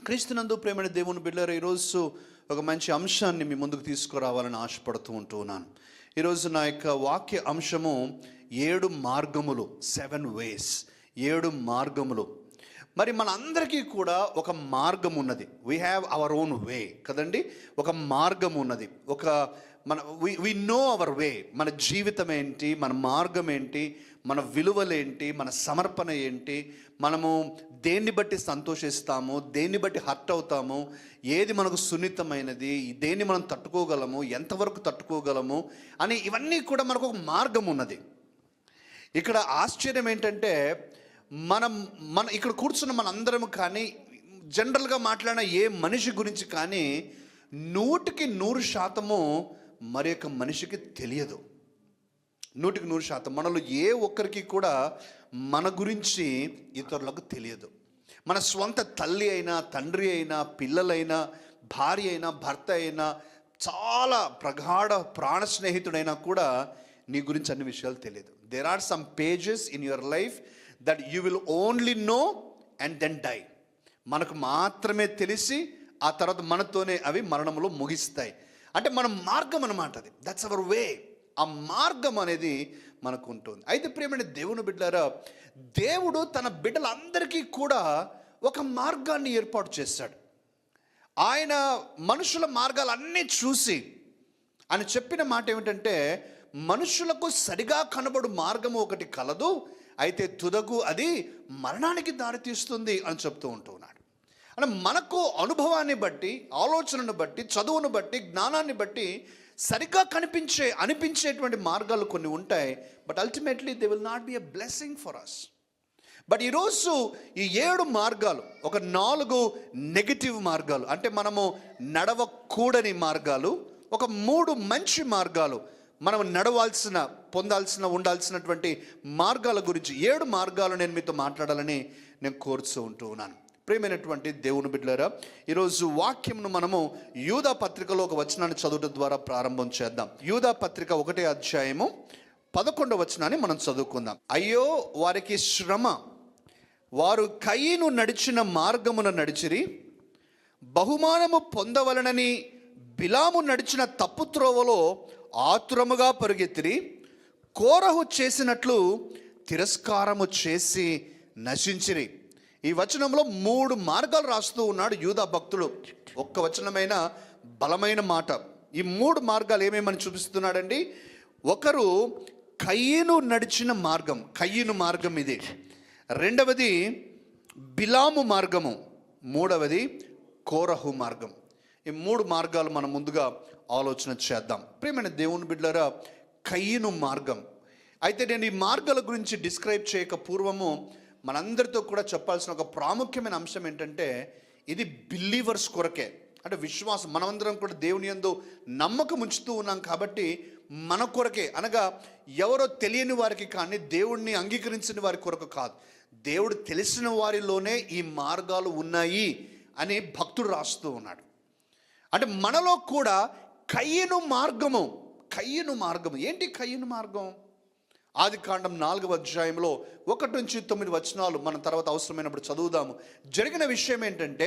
క్రీస్తునందు ప్రేమైన దేవుని బిడ్డలారా, ఈరోజు ఒక మంచి అంశాన్ని మీ ముందుకు తీసుకురావాలని ఆశపడుతూ ఉన్నాను. ఈరోజు నా యొక్క వాక్య అంశము 7 మార్గములు, 7 ways, 7 మార్గములు. మరి మనందరికీ కూడా ఒక మార్గం ఉన్నది. We have our own way కదండి. ఒక మార్గం ఉన్నది. We know our way. మన జీవితం ఏంటి, మన మార్గం ఏంటి, మన విలువలేంటి, మన సమర్పణ ఏంటి, మనము దేన్ని బట్టి సంతోషిస్తాము, దేన్ని బట్టి హర్ట్ అవుతాము, ఏది మనకు సున్నితమైనది, దేన్ని మనం తట్టుకోగలము, ఎంతవరకు తట్టుకోగలము అని ఇవన్నీ కూడా మనకు ఒక మార్గం ఉన్నది. ఇక్కడ ఆశ్చర్యం ఏంటంటే మన ఇక్కడ కూర్చున్న మనందరం కానీ, జనరల్గా మాట్లాడిన ఏ మనిషి గురించి కానీ 100% మరి యొక్క మనిషికి తెలియదు. 100% మనలో ఏ ఒక్కరికి కూడా మన గురించి ఇతరులకు తెలియదు. మన స్వంత తల్లి అయినా, తండ్రి అయినా, పిల్లలైనా, భార్య అయినా, భర్త అయినా, చాలా ప్రగాఢ ప్రాణ స్నేహితుడైనా కూడా నీ గురించి అన్ని విషయాలు తెలియదు. There are some pages in your life that you will only know and then die. మనకు మాత్రమే తెలిసి ఆ తర్వాత మనతోనే అవి మరణంలో ముగిస్తాయి. అంటే మన మార్గం అన్నమాట అది. That's our way. ఆ మార్గం అనేది మనకు ఉంటుంది. అయితే ప్రియమైన దేవుని బిడ్డలారా, దేవుడు తన బిడ్డలందరికీ కూడా ఒక మార్గాన్ని ఏర్పాటు చేశాడు. ఆయన మనుషుల మార్గాలన్నీ చూసి ఆయన చెప్పిన మాట ఏమిటంటే, మనుషులకు సరిగా కనబడు మార్గము ఒకటి కలదు, అయితే తుదకు అది మరణానికి దారితీస్తుంది అని చెప్తూ ఉంటున్నాడు. అంటే మనకు అనుభవాన్ని బట్టి, ఆలోచనను బట్టి, చదువును బట్టి, జ్ఞానాన్ని బట్టి సరిగ్గా అనిపించేటువంటి మార్గాలు కొన్ని ఉంటాయి. But ultimately they will not be a blessing for us. But ఈరోజు ఈ 7 మార్గాలు, ఒక 4 నెగిటివ్ మార్గాలు, అంటే మనము నడవకూడని మార్గాలు, ఒక 3 మంచి మార్గాలు, మనం నడవాల్సిన, ఉండాల్సినటువంటి మార్గాల గురించి 7 మార్గాలు నేను మీతో మాట్లాడాలని నేను కోరుతూ ఉన్నాను. ప్రియమైనటువంటి దేవుని బిడ్డలారా, ఈరోజు వాక్యంను మనము యూదా పత్రికలో ఒక వచనాన్ని చదవడం ద్వారా ప్రారంభం చేద్దాం. యూదా పత్రిక 1వ అధ్యాయము 11వ వచనాన్ని మనం చదువుకుందాం. అయ్యో వారికి శ్రమ, వారు కయీను నడిచిన మార్గమున నడిచిరి, బహుమానము పొందవలనని బిలాము నడిచిన తప్పు త్రోవలో ఆతురముగా పరుగెత్తిరి, కోరహు చేసినట్లు తిరస్కారము చేసి నశించిరి. ఈ వచనంలో 3 మార్గాలు రాస్తూ ఉన్నాడు యూదా భక్తుడు. ఒక్క వచనమైన బలమైన మాట. ఈ 3 మార్గాలు ఏమేమని చూపిస్తున్నాడండి. ఒకరు కయీను నడిచిన మార్గం, కయీను మార్గం ఇది. రెండవది బిలాము మార్గము, మూడవది కోరహు మార్గం. ఈ 3 మార్గాలు మనం ముందుగా ఆలోచన చేద్దాం. ప్రియమైన దేవుని బిడ్డలారా, కయీను మార్గం. అయితే నేను ఈ మార్గాల గురించి డిస్క్రైబ్ చేయక పూర్వము మనందరితో కూడా చెప్పాల్సిన ఒక ప్రాముఖ్యమైన అంశం ఏంటంటే, ఇది బిలీవర్స్ కొరకే. అంటే విశ్వాసం, మనమందరం కూడా దేవుని యందు నమ్మకం ఉంచుతూ ఉన్నాం కాబట్టి మన కొరకే, అనగా ఎవరో తెలియని వారికి కానీ, దేవుణ్ణి అంగీకరించిన వారి కొరకు కాదు, దేవుడు తెలిసిన వారిలోనే ఈ మార్గాలు ఉన్నాయి అని భక్తుడు రాస్తూ ఉన్నాడు. అంటే మనలో కూడా కయీను మార్గము ఏంటి కయీను మార్గం? ఆదికాండం 4వ అధ్యాయంలో 1-9 వచనాలు మనం తర్వాత అవసరమైనప్పుడు చదువుదాము. జరిగిన విషయం ఏంటంటే,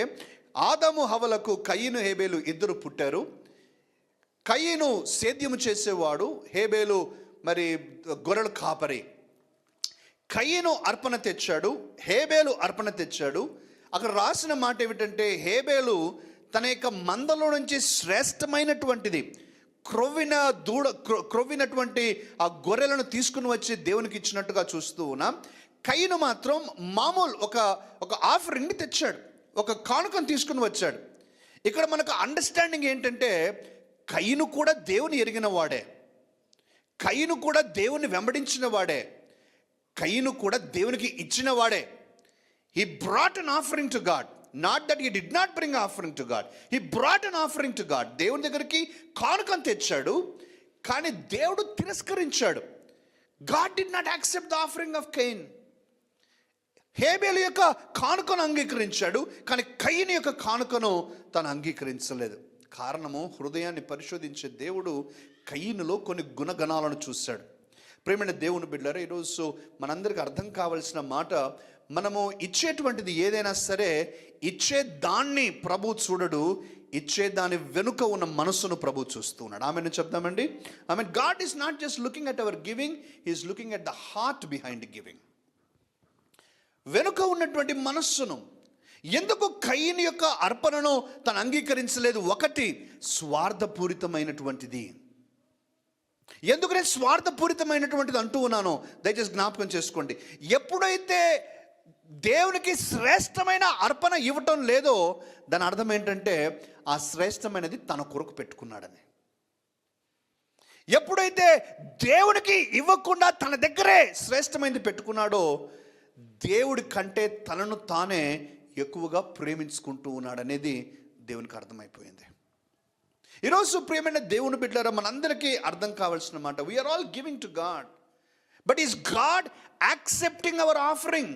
ఆదాము హవ్వలకు కయీను, హేబేలు 2 పుట్టారు. కయీను సేద్యము చేసేవాడు, హేబేలు మరి గొర్రెలు కాపరి. కయీను అర్పణ తెచ్చాడు, హేబేలు అర్పణ తెచ్చాడు. అక్కడ రాసిన మాట ఏమిటంటే, హేబేలు తన యొక్క మందలో నుంచి శ్రేష్టమైనటువంటిది, క్రొవ్వినటువంటి ఆ గొర్రెలను తీసుకుని వచ్చి దేవునికి ఇచ్చినట్టుగా చూస్తూ ఉన్నాం. కయీను మాత్రం మామూలు ఒక ఆఫరింగ్ని తెచ్చాడు, ఒక కానుకను తీసుకుని వచ్చాడు. ఇక్కడ మనకు అండర్స్టాండింగ్ ఏంటంటే, కయీను కూడా దేవుని ఎరిగిన వాడే, కయీను కూడా దేవుని వెంబడించిన వాడే, కయీను కూడా దేవునికి ఇచ్చిన వాడే. He brought an offering to God. Not that he did not bring offering to God. He brought an offering to God. దేవుని దగ్గరికి కానుకను తెచ్చాడు, కానీ దేవుడు తిరస్కరించాడు. God did not accept the offering of Cain. హేబేలు యొక్క కానుకను అంగీకరించాడు, కానీ కయీను యొక్క కానుకను తను అంగీకరించలేదు. కారణము, హృదయాన్ని పరిశోధించే దేవుడు కయీనులో కొన్ని గుణగణాలను చూశాడు. ప్రేమైన దేవుని బిడ్డలారా, ఈరోజు మనందరికీ అర్థం కావాల్సిన మాట, మనము ఇచ్చేటువంటిది ఏదైనా సరే, ఇచ్చే దాన్ని ప్రభు చూడడు, ఇచ్చే దాని వెనుక ఉన్న మనసును ప్రభు చూస్తూ ఉన్నాడు. ఆమెను చెప్దామండి. God is not just looking at our giving, he is looking at the heart behind giving. వెనుక ఉన్నటువంటి మనస్సును. ఎందుకు కయీను యొక్క అర్పణను తను అంగీకరించలేదు? ఒకటి, స్వార్థపూరితమైనటువంటిది. ఎందుకు నేను స్వార్థపూరితమైనటువంటిది అంటూ ఉన్నానో దయచేసి జ్ఞాపకం చేసుకోండి. ఎప్పుడైతే దేవునికి శ్రేష్టమైన అర్పణ ఇవ్వటం లేదో దాని అర్థం ఏంటంటే ఆ శ్రేష్టమైనది తన కొరకు పెట్టుకున్నాడని. ఎప్పుడైతే దేవునికి ఇవ్వకుండా తన దగ్గరే శ్రేష్టమైనది పెట్టుకున్నాడో దేవుడి కంటే తనను తానే ఎక్కువగా ప్రేమించుకుంటూ ఉన్నాడనేది దేవునికి అర్థమైపోయింది. ఈరోజు ప్రియమైన దేవుని బిడ్డలారా, మనందరికీ అర్థం కావాల్సిన మాట, we are all giving to God, but is God accepting our offering?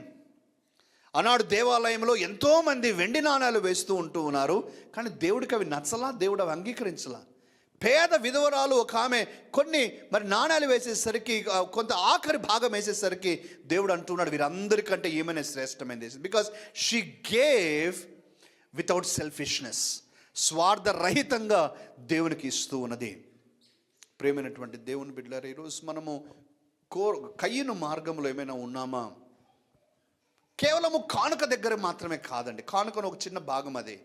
ఆనాడు దేవాలయంలో ఎంతోమంది వెండి నాణాలు వేస్తూ ఉంటూ ఉన్నారు, కానీ దేవుడికి అవి నచ్చలా, దేవుడు అవి అంగీకరించలా. పేద విధవరాలు ఒక ఆమె కొన్ని నాణాలు వేసేసరికి, కొంత ఆఖరి భాగం వేసేసరికి దేవుడు అంటున్నాడు, వీరందరికంటే ఏమైనా శ్రేష్టమైనది. Because she gave without selfishness, స్వార్థరహితంగా దేవునికి ఇస్తూ ఉన్నది. ప్రేమైనటువంటి దేవుని బిడ్డలారా, ఈరోజు మనము కయీను మార్గంలో ఏమైనా ఉన్నామా? కేవలము కానుక దగ్గర మాత్రమే కాదండి. కానుకను ఒక చిన్న భాగం. అది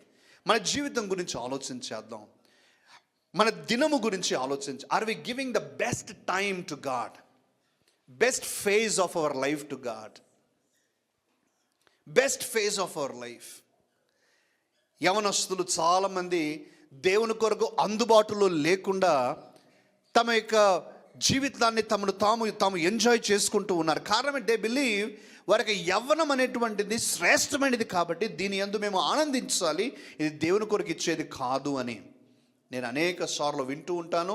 మన జీవితం గురించి ఆలోచించేద్దాం, మన దినము గురించి ఆలోచించి, are we giving the best time to God, best phase of our life to God, best phase of our life. యవనస్తులు చాలామంది దేవుని కొరకు అందుబాటులో లేకుండా తమ యొక్క జీవితాన్ని తాము ఎంజాయ్ చేసుకుంటూ ఉన్నారు. కారణం దే బిలీవ్ వారికి యవ్వనం అనేటువంటిది శ్రేష్టమైనది కాబట్టి దీని యందు మేము ఆనందించాలి, ఇది దేవుని కొరకు ఇచ్చేది కాదు అని. నేను అనేక సార్లు వింటూ ఉంటాను,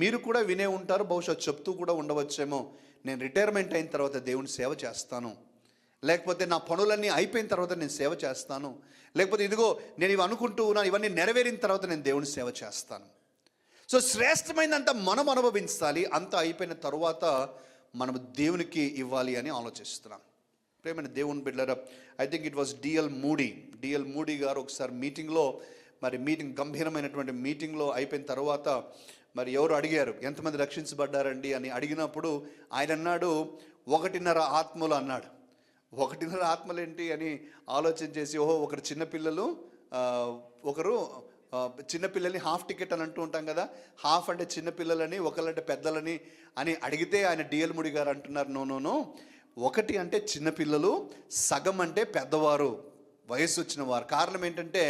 మీరు కూడా వినే ఉంటారు, బహుశా చెప్తూ కూడా ఉండవచ్చేమో, నేను రిటైర్మెంట్ అయిన తర్వాత దేవుని సేవ చేస్తాను, లేకపోతే నా పనులన్నీ అయిపోయిన తర్వాత నేను సేవ చేస్తాను, లేకపోతే ఇదిగో నేను ఇవి అనుకుంటూ ఉన్నాను, ఇవన్నీ నెరవేరిన తర్వాత నేను దేవుని సేవ చేస్తాను. సో శ్రేష్టమైనంత మనం అనుభవించాలి, అంతా అయిపోయిన తరువాత మనం దేవునికి ఇవ్వాలి అని ఆలోచిస్తున్నాం. ప్రేమైన దేవుని బిడ్డలారా, I think it was DL moody గారు ఒకసారి మీటింగ్లో, మీటింగ్ గంభీరమైనటువంటి మీటింగ్లో అయిపోయిన తర్వాత ఎవరు అడిగారు, ఎంతమంది రక్షించబడ్డారండి అని అడిగినప్పుడు ఆయన అన్నాడు, 1.5 ఆత్మలు అన్నాడు. 1.5 ఆత్మలు ఏంటి అని ఆలోచన చేసి, ఒకరు చిన్నపిల్లలు, ఒకరు చిన్నపిల్లల్ని హాఫ్ టికెట్ అని అంటూ ఉంటాం కదా, హాఫ్ అంటే చిన్నపిల్లలని, ఒకళ్ళంటే పెద్దలని అని అడిగితే ఆయన డిఎల్ మూడీ గారు అంటున్నారు, నో, 1 అంటే చిన్నపిల్లలు, సగం అంటే పెద్దవారు, వయసు వచ్చిన వారు. కారణం ఏంటంటే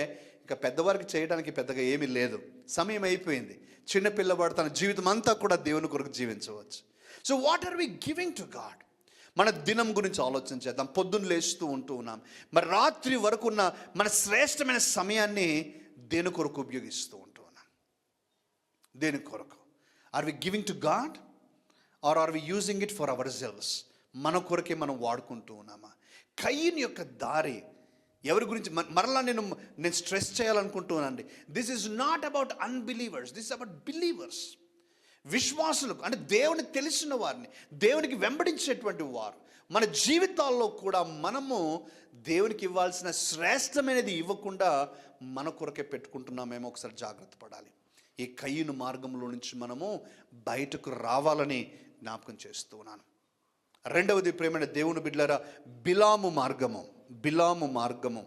ఇక పెద్దవారికి చేయడానికి పెద్దగా ఏమీ లేదు, సమయం అయిపోయింది. చిన్నపిల్లవాడు తన జీవితం అంతా కూడా దేవుని కొరకు జీవించవచ్చు. So what are we giving to God? మన దినం గురించి ఆలోచించేద్దాం. పొద్దున్న లేస్తూ ఉంటూ ఉన్నాం, రాత్రి వరకు ఉన్న మన శ్రేష్టమైన సమయాన్ని దేని కొరకు ఉపయోగిస్తూ ఉంటూ ఉన్నాం? దేని కొరకు? Are we giving to God or are we using it for ourselves? మన కొరకే మనం వాడుకుంటూ ఉన్నామా? కయీను యొక్క దారి ఎవరి గురించి మరలా నేను స్ట్రెస్ చేయాలనుకుంటున్నానండి. This is not about unbelievers, this is about believers. విశ్వాసులకు, అంటే దేవుని తెలిసిన వారిని, దేవునికి వెంబడించేటువంటి వారు. మన జీవితాల్లో కూడా మనము దేవునికి ఇవ్వాల్సిన శ్రేష్టమైనది ఇవ్వకుండా మన కొరకే పెట్టుకుంటున్నామేమో ఒకసారి జాగ్రత్త పడాలి. ఈ కయీను మార్గంలో నుంచి మనము బయటకు రావాలని జ్ఞాపకం చేస్తూ ఉన్నాను. రెండవది ప్రేమైన దేవుని బిడ్డలారా, బిలాము మార్గము.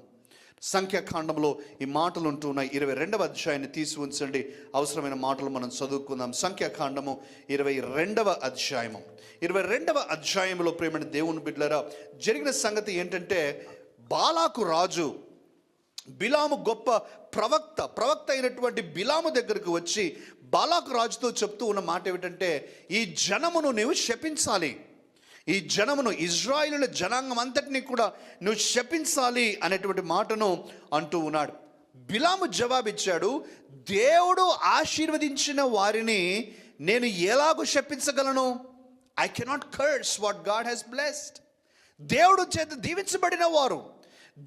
సంఖ్యాకాండంలో ఈ మాటలు ఉంటున్నాయి. 22వ అధ్యాయాన్ని తీసి ఉంచండి, అవసరమైన మాటలు మనం చదువుకుందాం. సంఖ్యాకాండము 22వ అధ్యాయము. 22వ అధ్యాయంలో ప్రేమైన దేవుని బిడ్డలారా, జరిగిన సంగతి ఏంటంటే, బాలాకు రాజు బిలాము గొప్ప ప్రవక్త అయినటువంటి బిలాము దగ్గరకు వచ్చి బాలాకు రాజుతో చెప్తూ ఉన్న మాట ఏమిటంటే, ఈ జనమును నీవు శపించాలి, ఈ జనమును, ఇజ్రాయేలు జనాంగం అంతటినీ కూడా నువ్వు శపించాలి అనేటువంటి మాటను అంటూ ఉన్నాడు. బిలాము జవాబిచ్చాడు, దేవుడు ఆశీర్వదించిన వారిని నేను ఎలాగో శపించగలను? I cannot curse what God has blessed. దేవుడు చేత దీవించబడిన వారు,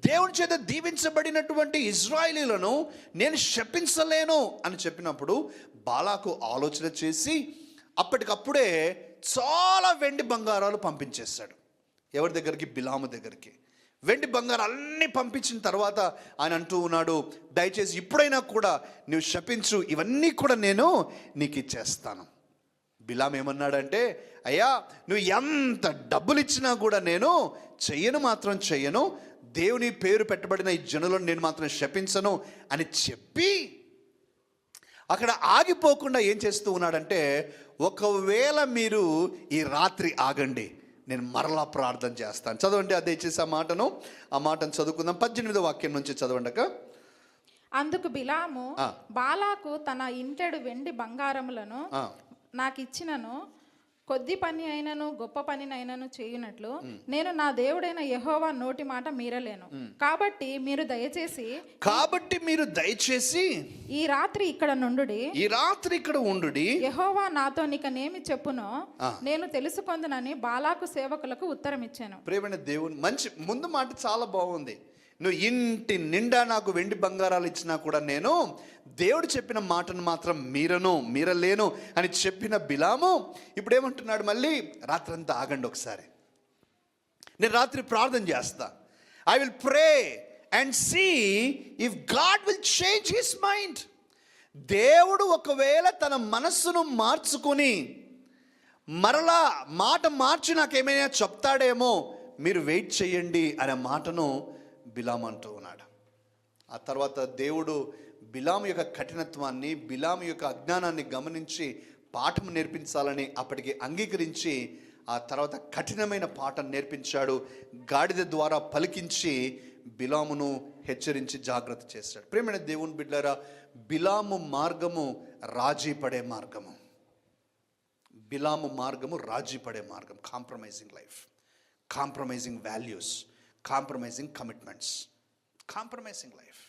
దేవుని చేత దీవించబడినటువంటి ఇజ్రాయేలీలను నేను శపించలేను అని చెప్పినప్పుడు బాలాకు ఆలోచన చేసి అప్పటికప్పుడే చాలా వెండి బంగారాలు పంపించేశాడు. ఎవరి దగ్గరికి? బిలాము దగ్గరికి. వెండి బంగారం అన్నీ పంపించిన తర్వాత ఆయన అంటూ ఉన్నాడు, దయచేసి ఇప్పుడైనా కూడా నువ్వు శపించు, ఇవన్నీ కూడా నేను నీకు ఇచ్చేస్తాను. బిలాం ఏమన్నాడంటే, అయ్యా నువ్వు ఎంత డబ్బులు ఇచ్చినా కూడా నేను మాత్రం చెయ్యను, దేవుని పేరు పెట్టబడిన ఈ జనులను నేను మాత్రం శపించను అని చెప్పి అక్కడ ఆగిపోకుండా ఏం చేస్తూ ఉన్నాడంటే, ఒకవేళ మీరు ఈ రాత్రి ఆగండి, నేను మరలా ప్రార్థన చేస్తాను. చదవండి, అదే చేసి ఆ మాటను చదువుకుందాం. 18వ వాక్యం నుంచి చదవండి. అందుకు బిలాము బాలాకు తన ఇంటెడు వెండి బంగారములను నాకు ఇచ్చినను కొద్ది పని అయినను గొప్ప పనినైనను చేయునట్లు నేను నా దేవుడైన యెహోవా నోటి మాట మీరలేను. కాబట్టి మీరు దయచేసి ఈ రాత్రి ఇక్కడ ఉండుడి. యెహోవా నాతో నీకనేమి చెప్పునో నేను తెలుసుకొందునని బాలాకు సేవకులకు ఉత్తరం ఇచ్చాను. ప్రియమైన దేవుని మంచి ముందు మాట చాలా బాగుంది. నువ్వు ఇంటి నిండా నాకు వెండి బంగారాలు ఇచ్చినా కూడా నేను దేవుడు చెప్పిన మాటను మాత్రం మీరలేను అని చెప్పిన బిలాము ఇప్పుడు ఏమంటున్నాడు, మళ్ళీ రాత్రంతా ఆగండి, ఒకసారి నేను రాత్రి ప్రార్థన చేస్తా. I will pray and see if God will change his mind. దేవుడు ఒకవేళ తన మనస్సును మార్చుకొని మరలా మాట మార్చి నాకేమైనా చెప్తాడేమో, మీరు వెయిట్ చేయండి అనే మాటను బిలాం అంటూ ఉన్నాడు. ఆ తర్వాత దేవుడు బిలాము యొక్క కఠినత్వాన్ని, బిలాము యొక్క అజ్ఞానాన్ని గమనించి పాఠం నేర్పించాలని అప్పటికి అంగీకరించి ఆ తర్వాత కఠినమైన పాఠం నేర్పించాడు. గాడిద ద్వారా పలికించి బిలామును హెచ్చరించి జాగ్రత్త చేశాడు. ప్రియమైన దేవుని బిడ్డలారా, బిలాము మార్గము రాజీ పడే మార్గము. బిలాము మార్గము రాజీ పడే మార్గం. Compromising life, compromising values, compromising commitments, compromising life.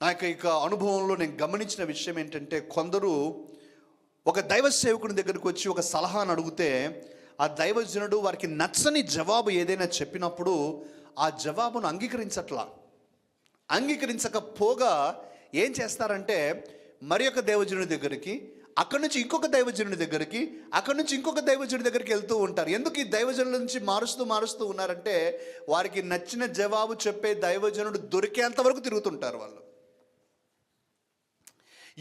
నా యొక్క అనుభవంలో నేను గమనించిన విషయం ఏంటంటే, కొందరు ఒక దైవ సేవకుని దగ్గరికి వచ్చి ఒక సలహాను అడిగితే ఆ దైవజనుడు వారికి నచ్చని జవాబు ఏదైనా చెప్పినప్పుడు ఆ జవాబును అంగీకరించకపోగా ఏం చేస్తారంటే, మరి ఒక దైవజనుడి దగ్గరికి, అక్కడి నుంచి ఇంకొక దైవజనుడి దగ్గరికి, అక్కడి నుంచి ఇంకొక దైవజనుడి దగ్గరికి వెళ్తూ ఉంటారు. ఎందుకు ఈ దైవజనుల నుంచి మారుస్తూ ఉన్నారంటే, వారికి నచ్చిన జవాబు చెప్పే దైవజనుడు దొరికేంత వరకు తిరుగుతుంటారు వాళ్ళు.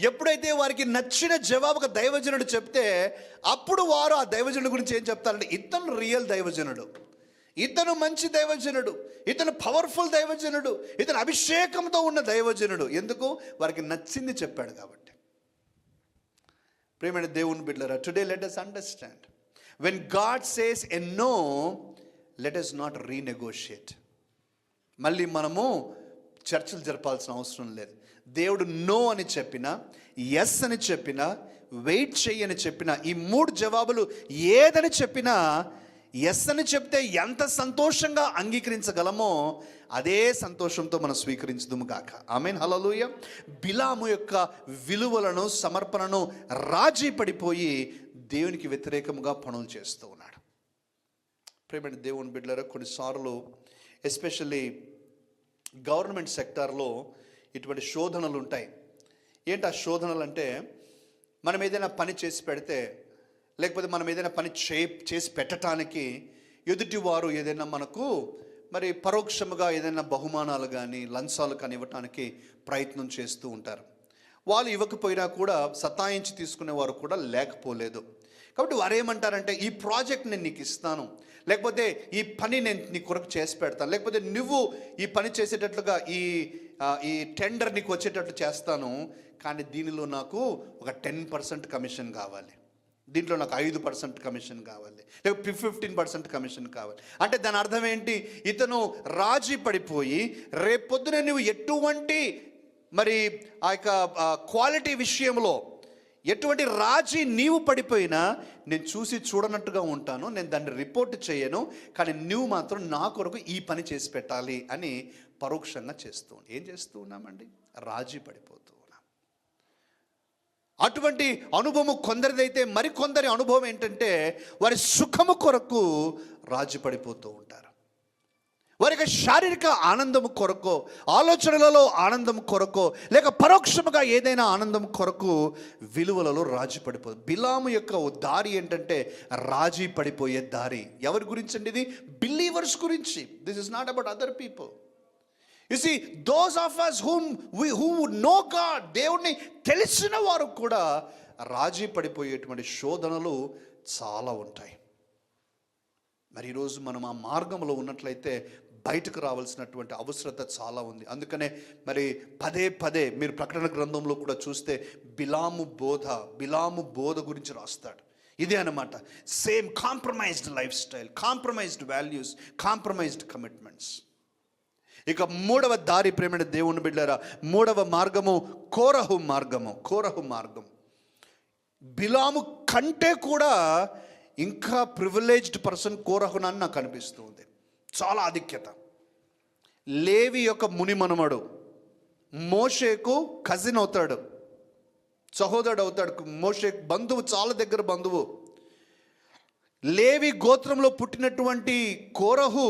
ఎప్పుడైతే వారికి నచ్చిన జవాబు ఒక దైవజనుడు చెప్తే అప్పుడు వారు ఆ దైవజనుడి గురించి ఏం చెప్తారంటే, ఇతను రియల్ దైవజనుడు, ఇతను మంచి దైవజనుడు, ఇతను పవర్ఫుల్ దైవజనుడు, ఇతను అభిషేకంతో ఉన్న దైవజనుడు. ఎందుకు? వారికి నచ్చింది చెప్పాడు కాబట్టి. ప్రియమైన దేవుని బిడ్డలారా, today let us understand, when God says a no, let us not renegotiate. మళ్ళీ మనము చర్చలు జరపాల్సిన అవసరం లేదు. దేవుడు నో అని చెప్పినా, ఎస్ అని చెప్పినా, వెయిట్ చెయ్యని చెప్పినా, ఈ 3 జవాబులు ఏదని చెప్పినా, ఎస్ అని చెప్తే ఎంత సంతోషంగా అంగీకరించగలమో అదే సంతోషంతో మనం స్వీకరించుదుము గాక. ఆమేన్, హల్లెలూయా. బిలాము యొక్క విలువలను, సమర్పణను రాజీ పడిపోయి దేవునికి వ్యతిరేకంగా పనులు చేస్తూ ఉన్నాడు. ప్రియమైన దేవుని బిడ్డలారా, కొన్నిసార్లు ఎస్పెషల్లీ గవర్నమెంట్ సెక్టార్లో ఇటువంటి శోధనలు ఉంటాయి. ఏంటి ఆ శోధనలు అంటే, మనం ఏదైనా పని చేసి పెడితే, లేకపోతే మనం ఏదైనా పని చేసి పెట్టడానికి ఎదుటివారు ఏదైనా మనకు మరి పరోక్షముగా ఏదైనా బహుమానాలు కానీ లంచాలు కానీ ఇవ్వటానికి ప్రయత్నం చేస్తూ ఉంటారు. వాళ్ళు ఇవ్వకపోయినా కూడా సతాయించి తీసుకునేవారు కూడా లేకపోలేదు. కాబట్టి వారు ఏమంటారంటే, ఈ ప్రాజెక్ట్ నేను నీకు ఇస్తాను, లేకపోతే ఈ పని నేను నీ కొరకు చేసి పెడతాను, లేకపోతే నువ్వు ఈ పని చేసేటట్లుగా ఈ టెండర్ నీకు వచ్చేటట్లు చేస్తాను, కానీ దీనిలో నాకు ఒక 10% కమిషన్ కావాలి, దీంట్లో నాకు 5% కమిషన్ కావాలి, లేకపోతే 15% కమిషన్ కావాలి. అంటే దాని అర్థం ఏంటి? ఇతను రాజీ పడిపోయి రేపొద్దున నువ్వు ఎటువంటి మరి ఆ యొక్క క్వాలిటీ విషయంలో ఎటువంటి రాజీ నీవు పడిపోయినా నేను చూసి చూడనట్టుగా ఉంటాను, నేను దాన్ని రిపోర్ట్ చేయను, కానీ నువ్వు మాత్రం నా కొరకు ఈ పని చేసి పెట్టాలి అని పరోక్షంగా చేస్తూ ఏం చేస్తూ ఉన్నామండి? రాజీ పడిపోతూ ఉన్నాం. అటువంటి అనుభవం కొందరిదైతే, మరికొందరి అనుభవం ఏంటంటే వారి సుఖము కొరకు రాజీ పడిపోతూ ఉంటారు. వారి యొక్క శారీరక ఆనందం కొరకు, ఆలోచనలలో ఆనందం కొరకు, లేక పరోక్షముగా ఏదైనా ఆనందం కొరకు విలువలలో రాజీ పడిపోదు. బిలాము యొక్క దారి ఏంటంటే రాజీ పడిపోయే దారి. ఎవరి గురించి అండి ఇది? బిలీవర్స్ గురించి. This is not about other people. You see, those of us who know God, దేవుణ్ణి తెలిసిన వారు కూడా రాజీ పడిపోయేటువంటి శోధనలు చాలా ఉంటాయి. మరి ఈరోజు మనం ఆ మార్గంలో ఉన్నట్లయితే బయటకు రావాల్సినటువంటి అవసరత చాలా ఉంది. అందుకనే మరి పదే పదే మీరు ప్రకటన గ్రంథంలో కూడా చూస్తే బిలాము బోధ గురించి రాస్తాడు. ఇదే అన్నమాట, same compromised life style, compromised values, compromised commitments. ఇక మూడవ దారి ప్రేమైన దేవుని బిడ్డలారా, మూడవ మార్గము కోరహు మార్గం. బిలాము కంటే కూడా ఇంకా ప్రివిలేజ్డ్ పర్సన్ కోరహునని నాకు అనిపిస్తుంది. చాలా ఆధిక్యత. లేవి యొక్క ముని మనమడు, మోషేకు కజిన్ అవుతాడు, సహోదరుడు అవుతాడు. మోషే బంధువు, చాలా దగ్గర బంధువు. లేవి గోత్రంలో పుట్టినటువంటి కోరహు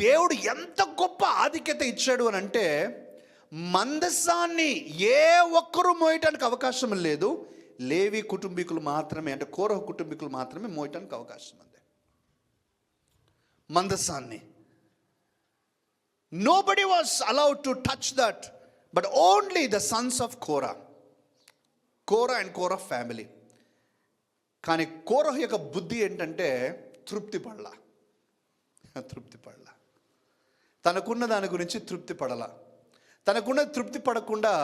దేవుడు ఎంత గొప్ప ఆధిక్యత ఇచ్చాడు అని అంటే, మందసాన్ని ఏ ఒక్కరూ మోయటానికి అవకాశం లేదు. లేవి కుటుంబీకులు మాత్రమే, అంటే కోరహు కుటుంబీకులు మాత్రమే మోయటానికి అవకాశం ఉంది మందసాన్ని. Nobody was allowed to touch that but only the sons of Korah and Korah family. కానీ కోరహు యొక్క బుద్ధి ఏంటంటే తృప్తి పడలా. తనకున్న దాని గురించి తృప్తి పడలా. తనకున్న తృప్తి పడకుండా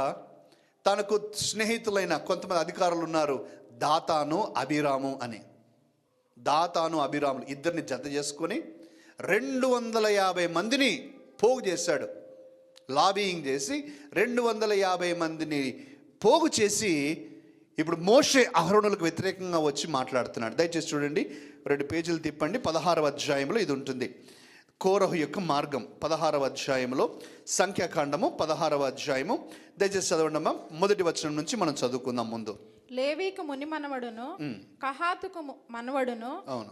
తనకు స్నేహితులైన కొంతమంది అధికారులు ఉన్నారు, దాతాను అభిరాములు ఇద్దరిని జత చేసుకొని 250 మందిని పోగు చేశాడు. లాబియింగ్ చేసి 250 మందిని పోగు చేసి ఇప్పుడు మోషే అహరోనులకు వ్యతిరేకంగా వచ్చి మాట్లాడుతున్నాడు. దయచేసి చూడండి, 2 పేజీలు తిప్పండి. 16వ అధ్యాయంలో ఇది ఉంటుంది. కోరహు యొక్క మార్గం 16వ అధ్యాయంలో, సంఖ్యాకాండము 16వ అధ్యాయము. దయచేసి చదవండి. మొదటి వచనం నుంచి మనం చదువుకుందాం. ముందు లేవీకు ముని మనవడును, కహాతుకు మనవడును,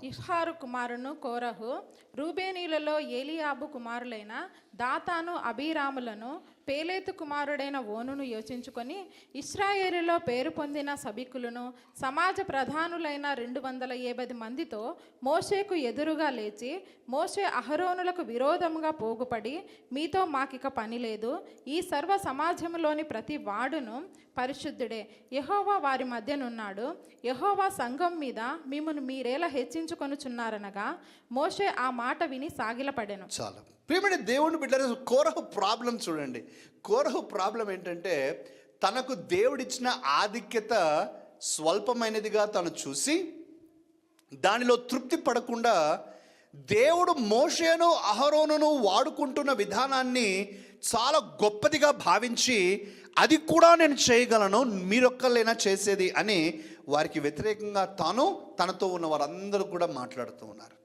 ఇస్హారు కుమారును కోరహు, రూబేనీలలో ఏలియాబు కుమారులైన దాతాను అబీరాములను, పేలేతు కుమారుడైన ఓనును యోచించుకొని ఇశ్రాయేలులో పేరు పొందిన సభికులను, సమాజ ప్రధానులైన 250 మందితో మోషేకు ఎదురుగా లేచి, మోషే అహరోనులకు విరోధముగా పోగుపడి, మీతో మాకిక పని లేదు, ఈ సర్వ సమాజములోని ప్రతి వాడును పరిశుద్ధుడే, యెహోవా వారి మధ్యనున్నాడు, యెహోవా సంఘం మీద మిమ్మును మీరేలా హెచ్చించుకొనుచున్నారనగా మోషే ఆ మాట విని సాగిలపడెను. చాలా ప్రియమైన దేవుని బిడ్డలారా, కోరహు ప్రాబ్లం చూడండి. కోరహు ప్రాబ్లం ఏంటంటే, తనకు దేవుడిచ్చిన ఆధిక్యత స్వల్పమైనదిగా తను చూసి దానిలో తృప్తి పడకుండా దేవుడు మోషేను అహరోనును వాడుకుంటున్న విధానాన్ని చాలా గొప్పదిగా భావించి, అది కూడా నేను చేయగలను, మీరొక్కళ్ళైనా చేసేది అని వారికి వ్యతిరేకంగా తనతో ఉన్న వారందరూ కూడా మాట్లాడుతూ ఉన్నారు.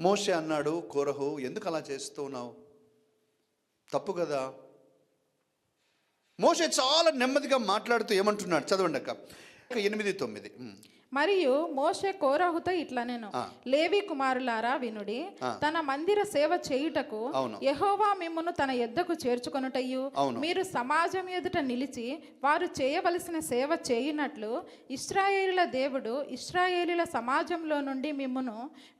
మోషే అన్నాడు, కోరహు ఎందుకు అలా చేస్తూ ఉన్నావు? తప్పు కదా. మోషే చాలా నెమ్మదిగా మాట్లాడుతూ ఏమంటున్నాడు, చదవండి అక్క. 8-9. మరియు మోషే కోరహుతో ఇట్లనెను, లేవి కుమారులారా వినుడి, తన మందిర సేవ చేయుటకు యెహోవా మిమ్మును తన యొద్దకు చేర్చుకొనుటయు, మీరు సమాజం ఎదుట నిలిచి వారు చేయవలసిన సేవ చేయునట్లు ఇశ్రాయేలుల దేవుడు ఇశ్రాయేలుల సమాజంలో నుండి మిమ్మును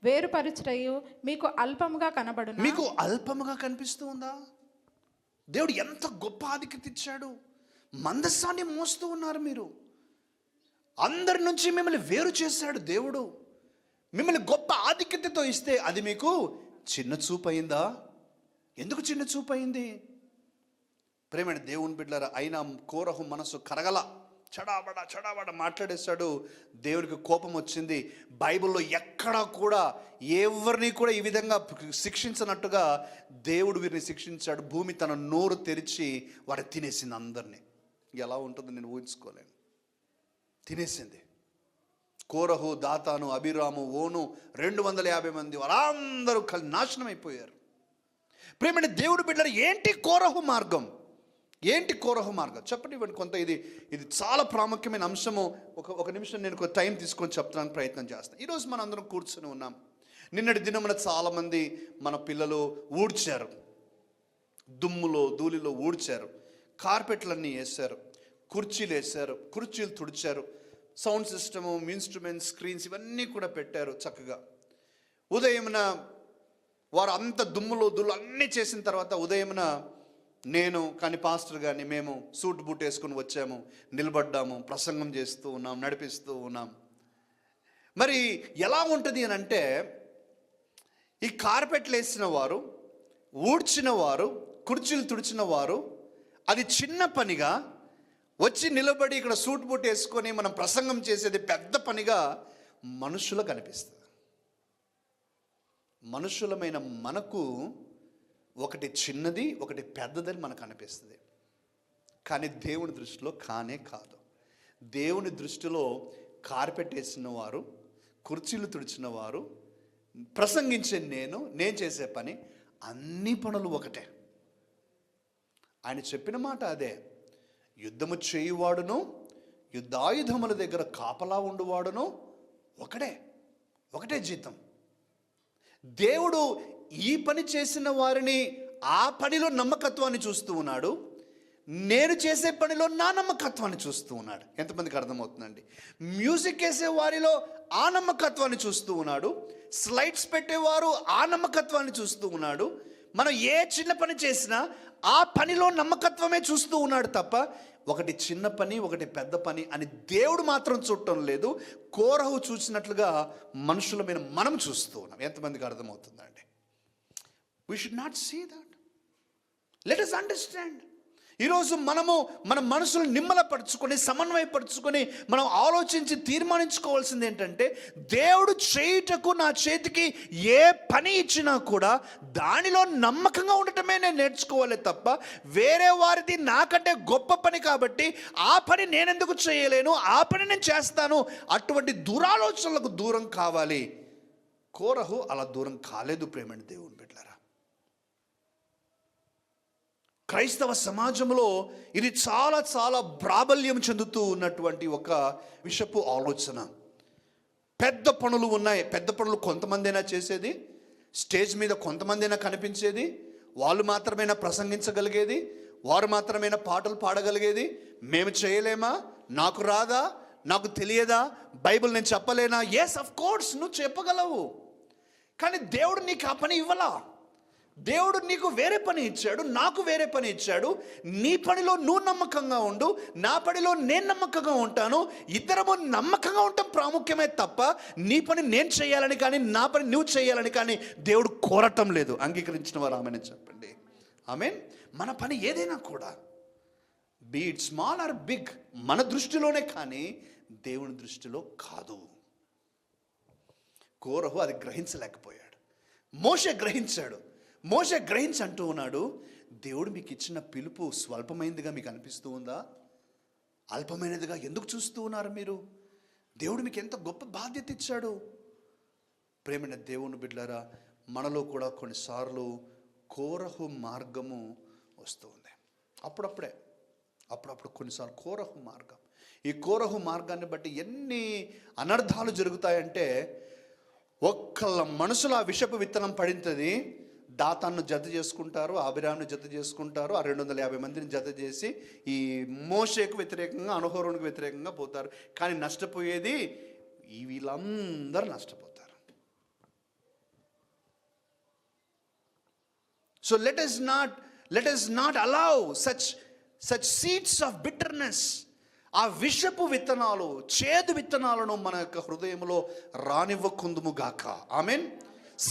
వేరుపరచుటయు మీకు అల్పముగా కనబడును. మీకు అల్పముగా కనిపిస్తూ ఉందా? దేవుడు ఎంత గొప్ప ఆధిక్యత ఇచ్చాడు. మందసాన్ని మోస్తూ ఉన్నారు మీరు. అందరి నుంచి మిమ్మల్ని వేరు చేశాడు దేవుడు. మిమ్మల్ని గొప్ప ఆధిక్యతతో ఇస్తే అది మీకు చిన్న చూపు అయిందా? ఎందుకు చిన్న చూపు అయింది? ప్రేమైన దేవుని బిడ్డలారా, అయినా కోరహు మనసు కరగల, చడాబడ మాట్లాడేశాడు. దేవునికి కోపం వచ్చింది. బైబిల్లో ఎక్కడా కూడా ఎవరిని కూడా ఈ విధంగా శిక్షించినట్టుగా దేవుడు వీరిని శిక్షించాడు. భూమి తన నోరు తెరిచి వారు తినేసింది అందరినీ. ఎలా ఉంటుందో నేను ఊహించుకోలేను. తినేసింది. కోరహు, దాతాను, అబీరాము, ఓను 250 మంది వారందరూ నాశనం అయిపోయారు. ప్రేమైన దేవుడు బిడ్డలారా, ఏంటి కోరహు మార్గం? చెప్పండి ఇవ్వండి. కొంత ఇది చాలా ప్రాముఖ్యమైన అంశము. ఒక నిమిషం నేను టైం తీసుకొని చెప్తానికి ప్రయత్నం చేస్తాను. ఈరోజు మనం అందరం కూర్చొని ఉన్నాం. నిన్నటి దినమున చాలామంది మన పిల్లలు ఊడ్చారు, దుమ్ములో ధూళిలో ఊడ్చారు, కార్పెట్లన్నీ వేశారు, కుర్చీలు వేశారు, కుర్చీలు తుడిచారు, సౌండ్ సిస్టము, ఇన్స్ట్రుమెంట్స్, స్క్రీన్స్ ఇవన్నీ కూడా పెట్టారు చక్కగా. ఉదయమున వారు అంత దుమ్ములో ధూళి అన్నీ చేసిన తర్వాత ఉదయమున నేను కానీ పాస్టర్ కానీ మేము సూట్ బూట్ వేసుకుని వచ్చాము, నిలబడ్డాము, ప్రసంగం చేస్తూ ఉన్నాం, నడిపిస్తూ ఉన్నాం. మరి ఎలా ఉంటుంది అని అంటే, ఈ కార్పెట్లు వేసిన వారు, ఊడ్చిన వారు, కుర్చీలు తుడిచిన వారు అది చిన్న పనిగా వచ్చి నిలబడి ఇక్కడ సూట్ బూట్ వేసుకొని మనం ప్రసంగం చేసేది పెద్ద పనిగా మనుషులకు అనిపిస్తుంది. మనుషులమైన మనకు ఒకటి చిన్నది, ఒకటి పెద్దదని మనకు అనిపిస్తుంది. కానీ దేవుని దృష్టిలో కానే కాదు. దేవుని దృష్టిలో కార్పెట్ వేసిన వారు, కుర్చీలు తుడిచిన వారు, ప్రసంగించే నేను చేసే పని, అన్ని పనులు ఒకటే. ఆయన చెప్పిన మాట అదే. యుద్ధము చేయువాడును, యుద్ధాయుధముల దగ్గర కాపలా ఉండువాడును ఒకటే జీతం. దేవుడు ఈ పని చేసిన వారిని ఆ పనిలో నమ్మకత్వాన్ని చూస్తూ ఉన్నాడు, నేను చేసే పనిలో నా నమ్మకత్వాన్ని చూస్తూ ఉన్నాడు. ఎంతమందికి అర్థమవుతుందండి? మ్యూజిక్ వేసే వారిలో ఆ నమ్మకత్వాన్ని చూస్తూ ఉన్నాడు, స్లైడ్స్ పెట్టేవారు ఆ నమ్మకత్వాన్ని చూస్తూ ఉన్నాడు. మనం ఏ చిన్న పని చేసినా ఆ పనిలో నమ్మకత్వమే చూస్తూ ఉన్నాడు తప్ప ఒకటి చిన్న పని, ఒకటి పెద్ద పని అని దేవుడు మాత్రం చూడటం లేదు. కోరహు చూసినట్లుగా మనుషుల మీద మనం చూస్తూ ఉన్నాం. ఎంతమందికి అర్థమవుతుందండి? We should not see that. Let us understand. ఈరోజు మనము మన మనసును నిమ్మలపరుచుకొని, సమన్వయపరుచుకొని మనం ఆలోచించి తీర్మానించుకోవాల్సింది ఏంటంటే, దేవుడు చేయుటకు నా చేతికి ఏ పని ఇచ్చినా కూడా దానిలో నమ్మకంగా ఉండటమే నేను నేర్చుకోవాలి తప్ప, వేరే వారిది నాకంటే గొప్ప పని కాబట్టి ఆ పని నేనెందుకు చేయలేను, ఆ పని నేను చేస్తాను, అటువంటి దురాలోచనలకు దూరం కావాలి. కోరహు అలా దూరం కాలేదు. ప్రేమని దేవుని బిడ్డలారా, క్రైస్తవ సమాజంలో ఇది చాలా చాలా ప్రాబల్యం చెందుతూ ఉన్నటువంటి ఒక విషపు ఆలోచన. పెద్ద పనులు ఉన్నాయి, పెద్ద పనులు కొంతమందైనా చేసేది, స్టేజ్ మీద కొంతమందైనా కనిపించేది, వాళ్ళు మాత్రమేనా ప్రసంగించగలిగేది, వారు మాత్రమేనా పాటలు పాడగలిగేది. మేము చేయలేమా, నాకు రాదా, నాకు తెలియదా, బైబిల్ నేను చెప్పలేనా? ఎస్, ఆఫ్ కోర్స్ నువ్వు చెప్పగలవు. కానీ దేవుడు నీకు ఆ పని ఇవ్వలా. దేవుడు నీకు వేరే పని ఇచ్చాడు, నాకు వేరే పని ఇచ్చాడు. నీ పనిలో నువ్వు నమ్మకంగా ఉండు, నా పనిలో నేను నమ్మకంగా ఉంటాను. ఇద్దరము నమ్మకంగా ఉండటం ప్రాముఖ్యమే తప్ప నీ పని నేను చేయాలని కానీ నా పని నువ్వు చేయాలని కానీ దేవుడు కోరటం లేదు. అంగీకరించిన వారు ఆమెను చెప్పండి. ఆమేన్. మన పని ఏదైనా కూడా, be it small or big, మన దృష్టిలోనే కానీ దేవుని దృష్టిలో కాదు. కోరహు అది గ్రహించలేకపోయాడు. మోషే గ్రహించాడు. మోషే గ్రహించి అంటూ ఉన్నాడు, దేవుడు మీకు ఇచ్చిన పిలుపు స్వల్పమైనదిగా మీకు అనిపిస్తూ ఉందా? అల్పమైనదిగా ఎందుకు చూస్తూ ఉన్నారు మీరు? దేవుడు మీకు ఎంత గొప్ప బాధ్యత ఇచ్చాడు. ప్రేమైన దేవుని బిడ్డలారా, మనలో కూడా కొన్నిసార్లు కోరహు మార్గము వస్తూ ఉంది. అప్పుడప్పుడు కొన్నిసార్లు కోరహు మార్గం, ఈ కోరహు మార్గాన్ని బట్టి ఎన్ని అనర్థాలు జరుగుతాయంటే, ఒక్కళ్ళ మనసులో ఆ విషపు విత్తనం పడింది, దాతాన్ని జత చేసుకుంటారు, అభిరామ్ని జత చేసుకుంటారు, ఆ 250 మందిని జత చేసి ఈ మోషేకు వ్యతిరేకంగా, అనుహోరునికి వ్యతిరేకంగా పోతారు. కానీ నష్టపోయేది వీళ్ళందరూ నష్టపోతారు. So let us not allow such seeds of bitterness, ఆ విషపు విత్తనాలు, చేదు విత్తనాలను మన యొక్క హృదయంలో రానివ్వకుందుము గాక. ఆమేన్.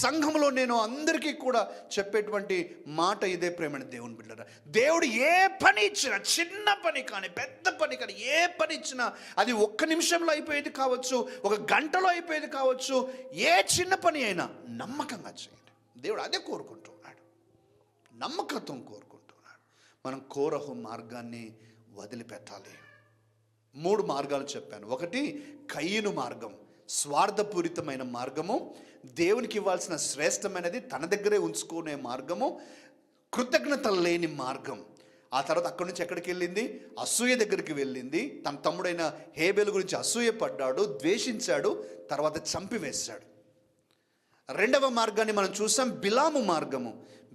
సంఘంలో నేను అందరికీ కూడా చెప్పేటువంటి మాట ఇదే. ప్రేమని దేవుని బిడ్డలారా, దేవుడు ఏ పని ఇచ్చినా, చిన్న పని కానీ పెద్ద పని కానీ, ఏ పని ఇచ్చినా అది 1 నిమిషంలో అయిపోయేది కావచ్చు, 1 గంటలో అయిపోయేది కావచ్చు, ఏ చిన్న పని అయినా నమ్మకంగా చేయండి. దేవుడు అదే కోరుకుంటున్నాడు, నమ్మకత్వం కోరుకుంటున్నాడు. మనం కోరహు మార్గాన్ని వదిలిపెట్టాలి. 3 మార్గాలు చెప్పాను. 1 కయీను మార్గం, స్వార్థపూరితమైన మార్గము, దేవునికి ఇవ్వాల్సిన శ్రేష్టమైనది తన దగ్గరే ఉంచుకునే మార్గము, కృతజ్ఞత లేని మార్గం. ఆ తర్వాత అక్కడి నుంచి ఎక్కడికి వెళ్ళింది? అసూయ దగ్గరికి వెళ్ళింది. తన తమ్ముడైన హేబెలు గురించి అసూయ పడ్డాడు, ద్వేషించాడు, తర్వాత చంపివేశాడు. రెండవ మార్గాన్ని మనం చూసాం, బిలాము మార్గము.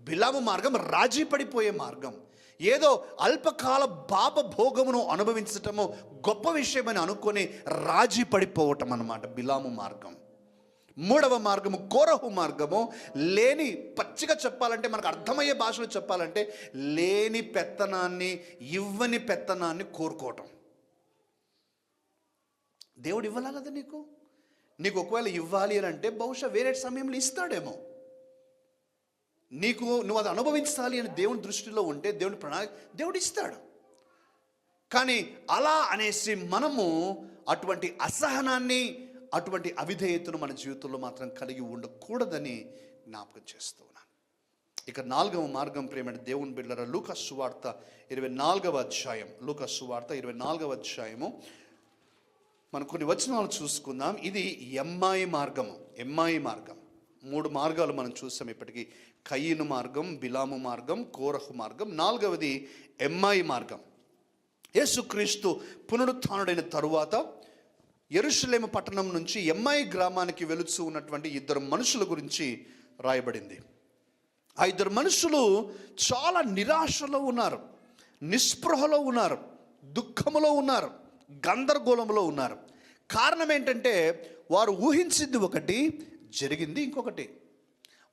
బిలాము మార్గం రాజీ పడిపోయే మార్గం. ఏదో అల్పకాల భోగమును అనుభవించటము గొప్ప విషయమని అనుకొని రాజీ పడిపోవటం అన్నమాట బిలాము మార్గం. మూడవ మార్గము కోరహు మార్గము. లేని పచ్చిగా చెప్పాలంటే, మనకు అర్థమయ్యే భాషలో చెప్పాలంటే, లేని పెత్తనాన్ని, ఇవ్వని పెత్తనాన్ని కోరుకోవటం. దేవుడు ఇవ్వాలా కదా నీకు ఒకవేళ ఇవ్వాలి అని అంటే బహుశా వేరే సమయంలో ఇస్తాడేమో. నువ్వు అది అనుభవించాలి అని దేవుని దృష్టిలో ఉంటే, దేవుని ప్రణాళిక దేవుడు ఇస్తాడు. కానీ అలా అనేసి మనము అటువంటి అసహనాన్ని, అటువంటి అవిధేయతను మన జీవితంలో మాత్రం కలిగి ఉండకూడదని జ్ఞాపకం చేస్తూ ఉన్నాను. ఇక 4వ మార్గం ప్రియమైన దేవుని బిడ్డలారా, లూకా సువార్త 24వ అధ్యాయం. లూకా సువార్త 24వ అధ్యాయము మనం కొన్ని వచనాలు చూసుకుందాం. ఇది ఎమ్మాయి మార్గము. 3 మార్గాలు మనం చూసాం ఇప్పటికీ. కయీను మార్గం, బిలాము మార్గం, కోరహు మార్గం. 4వది ఎమ్మాయి మార్గం. యేసుక్రీస్తు పునరుత్థానుడైన తరువాత యెరూషలేము పట్టణం నుంచి ఎమ్మాయి గ్రామానికి వెళుతూ ఉన్నటువంటి 2 మనుషుల గురించి రాయబడింది. ఆ 2 మనుషులు చాలా నిరాశలో ఉన్నారు, నిస్పృహలో ఉన్నారు, దుఃఖములో ఉన్నారు, గందరగోళంలో ఉన్నారు. కారణం ఏంటంటే, వారు ఊహించింది ఒకటి, జరిగింది ఇంకొకటి.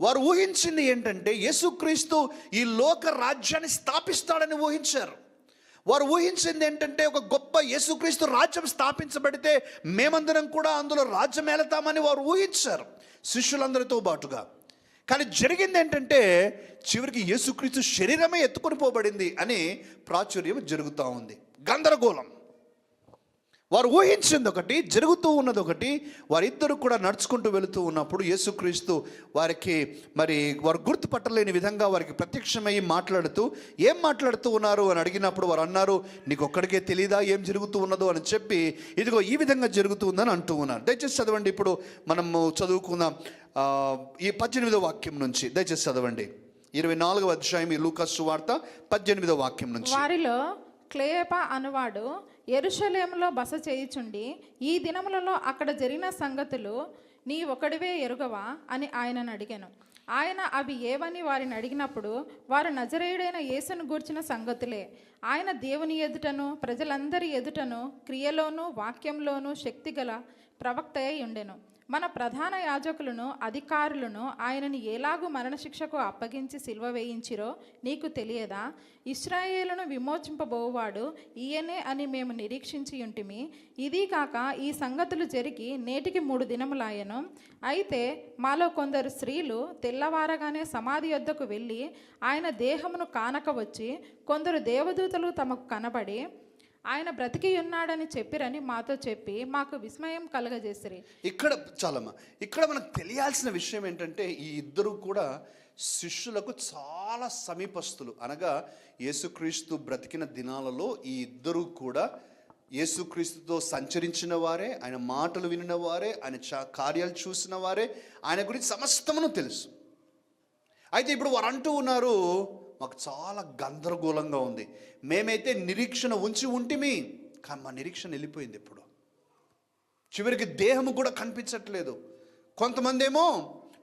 వారు ఊహించింది ఏంటంటే, యేసుక్రీస్తు ఈ లోక రాజ్యాన్ని స్థాపిస్తాడని ఊహించారు. వారు ఊహించింది ఏంటంటే, ఒక గొప్ప యేసుక్రీస్తు రాజ్యం స్థాపించబడితే మేమందరం కూడా అందులో రాజ్యం ఏలతామని వారు ఊహించారు, శిష్యులందరితో బాటుగా. కానీ జరిగింది ఏంటంటే, చివరికి యేసుక్రీస్తు శరీరమే ఎత్తుకొని పోబడింది అని ప్రాచుర్యం జరుగుతూ ఉంది. గందరగోళం. వారు ఊహించింది ఒకటి, జరుగుతూ ఉన్నది ఒకటి. వారిద్దరు కూడా నడుచుకుంటూ వెళుతూ ఉన్నప్పుడు యేసుక్రీస్తు వారు గుర్తుపట్టలేని విధంగా వారికి ప్రత్యక్షమయ్యి ఏం మాట్లాడుతూ ఉన్నారు అని అడిగినప్పుడు వారు అన్నారు, నీకు ఒక్కడికే తెలియదా ఏం జరుగుతూ ఉన్నదో అని చెప్పి, ఇదిగో ఈ విధంగా జరుగుతూ ఉందని అంటూ ఉన్నారు. దయచేసి చదవండి. ఇప్పుడు మనము చదువుకుందాం ఈ 18వ వాక్యం నుంచి. దయచేసి చదవండి. 24వ అధ్యాయం ఈ లూకా సువార్త 18వ వాక్యం నుంచి. వారిలో క్లేయప అనువాడు యెరూషలేములో బస చేయుచుండి, ఈ దినములలో అక్కడ జరిగిన సంగతులు నీ ఒకడివే ఎరుగవా అని ఆయనను అడిగాను. ఆయన అవి ఏవని వారిని అడిగినప్పుడు, వారు నజరేయుడైన యేసును గూర్చిన సంగతులే. ఆయన దేవుని ఎదుటను ప్రజలందరి ఎదుటను క్రియలోను వాక్యంలోను శక్తిగల ప్రవక్త అయి ఉండెను. మన ప్రధాన యాజకులను అధికారులను ఆయనని ఎలాగూ మరణశిక్షకు అప్పగించి సిలువ వేయించిరో నీకు తెలియదా? ఇశ్రాయేలును విమోచింపబోవాడు ఈయనే అని మేము నిరీక్షించి ఉంటిమి. ఇది కాక ఈ సంగతులు జరిగి నేటికి 3 దినములాయెను. అయితే మాలో కొందరు స్త్రీలు తెల్లవారగానే సమాధి యొద్దకు వెళ్ళి ఆయన దేహమును కానక వచ్చి, కొందరు దేవదూతలు తమకు కనబడి ఆయన బ్రతికి ఉన్నాడని చెప్పిరని మాతో చెప్పి మాకు విస్మయం కలగజేసిరి. ఇక్కడ మనకు తెలియాల్సిన విషయం ఏంటంటే, ఈ ఇద్దరు కూడా శిష్యులకు చాలా సమీపస్తులు. అనగా యేసుక్రీస్తు బ్రతికిన దినాలలో ఈ ఇద్దరు కూడా యేసుక్రీస్తుతో సంచరించిన వారే, ఆయన మాటలు వినిన వారే, ఆయన కార్యాలు చూసిన వారే, ఆయన గురించి సమస్తమును తెలుసు. అయితే ఇప్పుడు వారు అంటూ ఉన్నారు, మాకు చాలా గందరగోళంగా ఉంది, మేమైతే నిరీక్షణ ఉంటిమి, కానీ మా నిరీక్షణ వెళ్ళిపోయింది. ఇప్పుడు చివరికి దేహము కూడా కనిపించట్లేదు.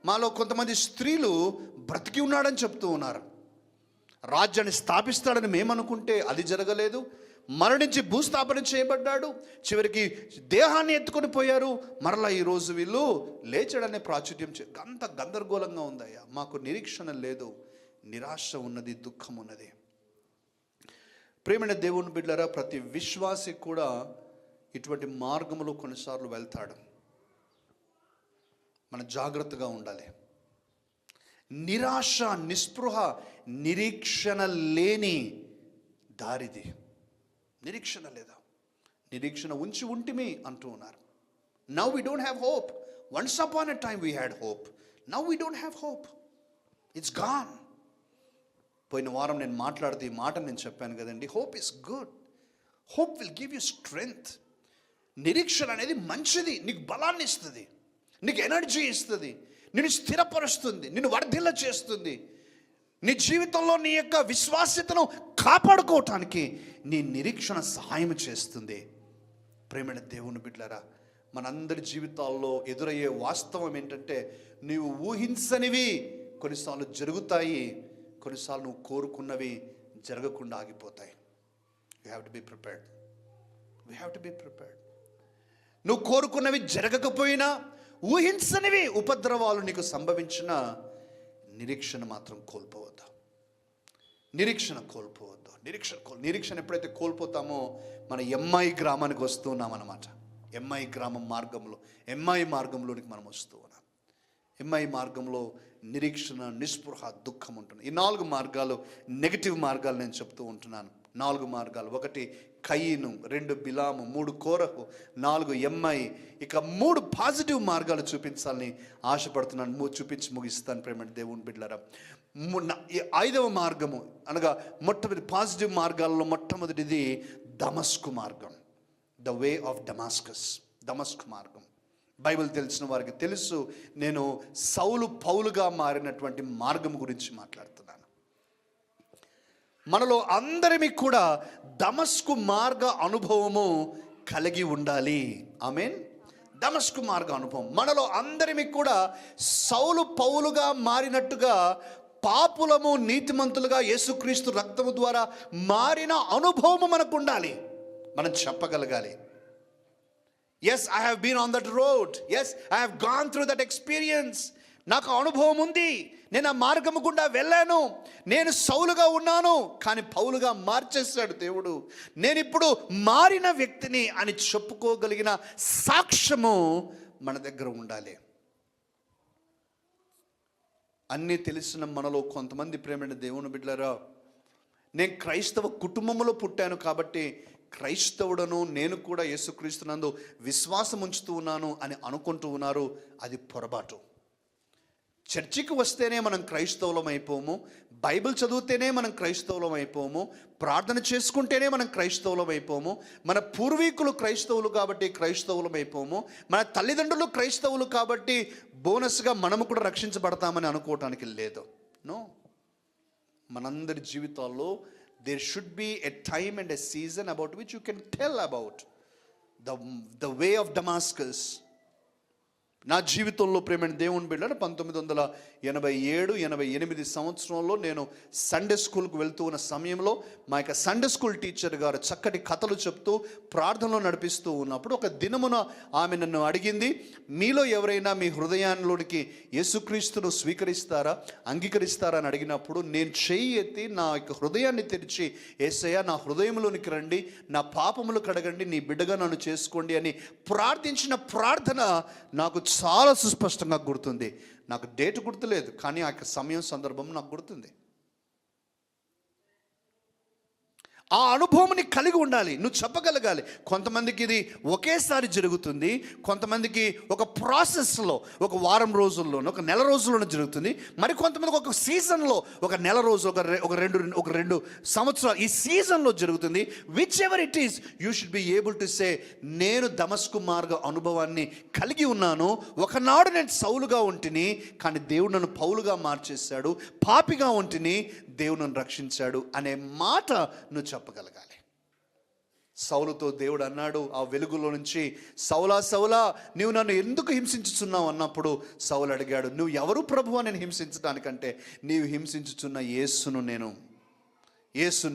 మాలో కొంతమంది స్త్రీలు బ్రతికి ఉన్నాడని చెప్తూ ఉన్నారు. రాజ్యాన్ని స్థాపిస్తాడని మేమనుకుంటే అది జరగలేదు. మరణించి భూస్థాపన చేయబడ్డాడు, చివరికి దేహాన్ని ఎత్తుకొని పోయారు, మరలా ఈరోజు వీళ్ళు లేచాడనే ప్రాచుర్యం. అంత గందరగోళంగా ఉందయ్యా, మాకు నిరీక్షణ లేదు, నిరాశ ఉన్నది, దుఃఖం ఉన్నది. ప్రేమైన దేవుని బిడ్డలారా, ప్రతి విశ్వాసి కూడా ఇటువంటి మార్గములో కొన్నిసార్లు వెళ్తాడు. మనం జాగ్రత్తగా ఉండాలి. నిరాశ, నిస్పృహ, నిరీక్షణ లేని దారిది. నిరీక్షణ లేదా, నిరీక్షణ ఉంటిమి అంటూ ఉన్నారు. Now we don't have hope. Once upon a time we had hope. Now we don't have hope. It's gone. పోయిన వారం నేను మాట్లాడుతూ ఈ మాట నేను చెప్పాను కదండి, hope is good. Hope will give you strength. నిరీక్షణ అనేది మంచిది, నీకు బలాన్ని ఇస్తుంది, నీకు ఎనర్జీ ఇస్తుంది, నిన్ను స్థిరపరుస్తుంది, నిన్ను వర్ధిల్ల చేస్తుంది. నీ జీవితంలో నీ యొక్క విశ్వాస్యతను కాపాడుకోవటానికి నీ నిరీక్షణ సహాయం చేస్తుంది. ప్రేమైన దేవుని బిడ్డలారా, మనందరి జీవితాల్లో ఎదురయ్యే వాస్తవం ఏంటంటే, నీవు ఊహించనివి కొన్నిసార్లు జరుగుతాయి, కొన్నిసార్లు నువ్వు కోరుకున్నవి జరగకుండా ఆగిపోతాయి. You have to be prepared. We have to be prepared. నువ్వు కోరుకున్నవి జరగకపోయినా, ఊహించనివి ఉపద్రవాలు నీకు సంభవించిన, నిరీక్షణ మాత్రం కోల్పోవద్దు. నిరీక్షణ కోల్పోవద్దు. నిరీక్షణ ఎప్పుడైతే కోల్పోతామో మన ఎంఐ గ్రామానికి వస్తూ ఉన్నాం అన్నమాట. ఎంఐ గ్రామం మార్గంలో, ఎంఐ మార్గంలోనికి మనం వస్తూ ఉన్నాం. ఎంఐ మార్గంలో నిరీక్షణ, నిస్పృహ, దుఃఖం ఉంటుంది. ఈ 4 మార్గాలు నెగిటివ్ మార్గాలు నేను చెప్తూ ఉంటున్నాను. 4 మార్గాలు. 1 కయీను, 2 బిలాము, 3 కోరహు, 4 ఎంఐ. ఇక 3 పాజిటివ్ మార్గాలు చూపించాలని ఆశపడుతున్నాను. చూపించి ముగిస్తాను ప్రేమ దేవుని బిడ్డలారా. 5వ మార్గము అనగా మొట్టమొదటి పాజిటివ్ మార్గాల్లో మొట్టమొదటిది దమస్కు మార్గం. The way of Damascus. దమస్కు మార్గం బైబిల్ తెలిసిన వారికి తెలుసు. నేను సౌలు పౌలుగా మారినటువంటి మార్గం గురించి మాట్లాడుతున్నాను. మనలో అందరికీ కూడా దమస్కు మార్గ అనుభవము కలిగి ఉండాలి. ఆమేన్. దమస్కు మార్గ అనుభవం మనలో అందరికీ కూడా సౌలు పౌలుగా మారినట్టుగా, పాపులము నీతిమంతులుగా యేసుక్రీస్తు రక్తము ద్వారా మారిన అనుభవము మనకు ఉండాలి. మనం చెప్పగలగాలి, yes, I have been on that road, yes, I have gone through that experience. నాకు అనుభవం ఉంది, నేను ఆ మార్గము గుండా వెళ్ళాను, నేను సౌలుగా ఉన్నాను కానీ పౌలుగా మార్చేశాడు దేవుడు, నేను ఇప్పుడు మారిన వ్యక్తిని అని చెప్పుకోగలిగిన సాక్ష్యము మన దగ్గర ఉండాలి. అన్నీ తెలిసిన మనలో కొంతమంది ప్రేమైన దేవుని బిడ్డలారా, నేను క్రైస్తవ కుటుంబంలో పుట్టాను కాబట్టి క్రైస్తవుడను, నేను కూడా యేసుక్రీస్తునందు విశ్వాసం ఉంచుతూ ఉన్నాను అని అనుకుంటూ ఉన్నారు. అది పొరపాటు. చర్చికి వస్తేనే మనం క్రైస్తవులం అయిపోము, బైబిల్ చదివితేనే మనం క్రైస్తవులం అయిపోము, ప్రార్థన చేసుకుంటేనే మనం క్రైస్తవులం అయిపోము, మన పూర్వీకులు క్రైస్తవులు కాబట్టి క్రైస్తవులం అయిపోము, మన తల్లిదండ్రులు క్రైస్తవులు కాబట్టి బోనస్గా మనము కూడా రక్షించబడతామని అనుకోవటానికి లేదు. నో. మనందరి జీవితాల్లో there should be a time and a season about which you can tell about the way of Damascus. నా జీవితంలో ప్రేమైన దేవుని బిడ్డలు 1987-88 సంవత్సరంలో నేను సండే స్కూల్కి వెళ్తూ ఉన్న సమయంలో మా యొక్క సండే స్కూల్ టీచర్ గారు చక్కటి కథలు చెప్తూ ప్రార్థనలో నడిపిస్తూ ఉన్నప్పుడు ఒక దినమున ఆమె నన్ను అడిగింది, మీలో ఎవరైనా మీ హృదయాల్లోనికి యేసుక్రీస్తును స్వీకరిస్తారా, అంగీకరిస్తారా అని అడిగినప్పుడు నేను చెయ్యి ఎత్తి నా యొక్క హృదయాన్ని తెరిచి, యేసయ్య నా హృదయంలోనికి రండి, నా పాపములు కడగండి, నీ బిడ్డగా నన్ను చేసుకోండి అని ప్రార్థించిన ప్రార్థన నాకు చాలా సుస్పష్టంగా గుర్తుంది. నాకు డేట్ గుర్తులేదు కానీ ఆ సమయం సందర్భం నాకు గుర్తుంది. ఆ అనుభవంని కలిగి ఉండాలి, నువ్వు చెప్పగలగాలి. కొంతమందికి ఇది ఒకేసారి జరుగుతుంది, కొంతమందికి ఒక ప్రాసెస్లో, ఒక వారం రోజుల్లోనూ, ఒక నెల రోజుల్లోనూ జరుగుతుంది, మరి కొంతమందికి ఒక సీజన్లో, ఒక నెల రోజు, ఒక రెండు సంవత్సరాలు, ఈ సీజన్లో జరుగుతుంది. Which ever it is, you should be able to say, నేను దమస్కు మార్గ అనుభవాన్ని కలిగి ఉన్నాను. ఒకనాడు నేను సౌలుగా ఉంటిని కానీ దేవుడు నన్ను పౌలుగా మార్చేశాడు, పాపిగా ఉంటిని దేవుడు నన్ను రక్షించాడు అనే మాట నువ్వు చెప్పగలగాలి. సౌలుతో దేవుడు అన్నాడు ఆ వెలుగులో నుంచి, సౌలా సౌలా నీవు నన్ను ఎందుకు హింసించుచున్నావు అన్నప్పుడు సౌలు అడిగాడు, నువ్వు ఎవరు ప్రభువా నేను హింసించడానికంటే, నీవు హింసించుచున్న యేసును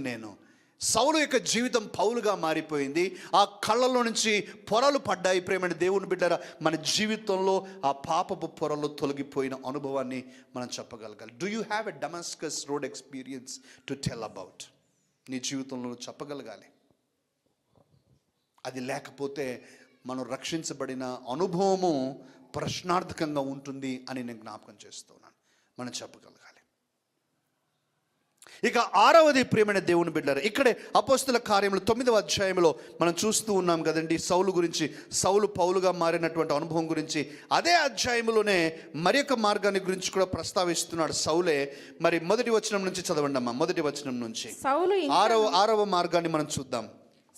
నేను. సౌలు యొక్క జీవితం పౌలుగా మారిపోయింది. ఆ కళ్ళలో నుంచి పొరలు పడ్డాయి. ప్రేమని దేవుని బిడ్డరా, మన జీవితంలో ఆ పాపపు పొరలు తొలగిపోయిన అనుభవాన్ని మనం చెప్పగలగాలి. Do you have a Damascus road experience to tell about? నీ జీవితంలో చెప్పగలగాలి. అది లేకపోతే మనం రక్షించబడిన అనుభవము ప్రశ్నార్థకంగా ఉంటుంది అని నేను జ్ఞాపకం చేస్తున్నాను. మనం చెప్పగలగాలి. ఇక 6వది ప్రియమైన దేవుని బిడ్డలారా, ఇక్కడే అపోస్తల కార్యములు 9వ అధ్యాయంలో మనం చూస్తూ ఉన్నాం కదండి సౌలు గురించి, సౌలు పౌలుగా మారినటువంటి అనుభవం గురించి. అదే అధ్యాయంలోనే మరి యొక్క మార్గాన్ని గురించి కూడా ప్రస్తావిస్తున్నాడు సౌలే. మరి 1వ వచనం నుంచి చదవండి అమ్మా. 1వ వచనం నుంచి 6వ మార్గాన్ని మనం చూద్దాం.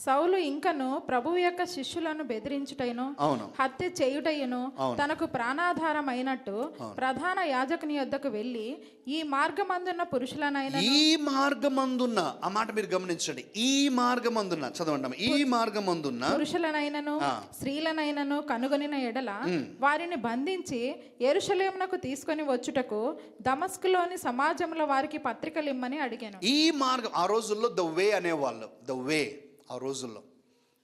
సౌలు ఇంకను ప్రభువు యొక్క శిష్యులను బెదిరించుటైను అవును. హత్య చేయుటయును తనకు ప్రాణాధారం అయినట్టు ప్రధాన యాజకుని యొద్దకు వెళ్ళి ఈ మార్గమందున్న పురుషులనైనా ఈ మార్గమందున్న, ఆ మాట మీరు గమనించండి, ఈ మార్గమందున్న, చదవండి, ఈ మార్గమందున్న పురుషులనైనను స్త్రీలనైనను కనుగొనిన ఎడల వారిని బంధించి యెరూషలేమునకు తీసుకొని వచ్చుటకు దమస్కులోని సమాజంలో వారికి పత్రికలు ఇమ్మని అడిగాను. ఈ మార్గం, ఆ రోజుల్లో ద వే అనేవాళ్ళు, ద వే, ఆ రోజుల్లో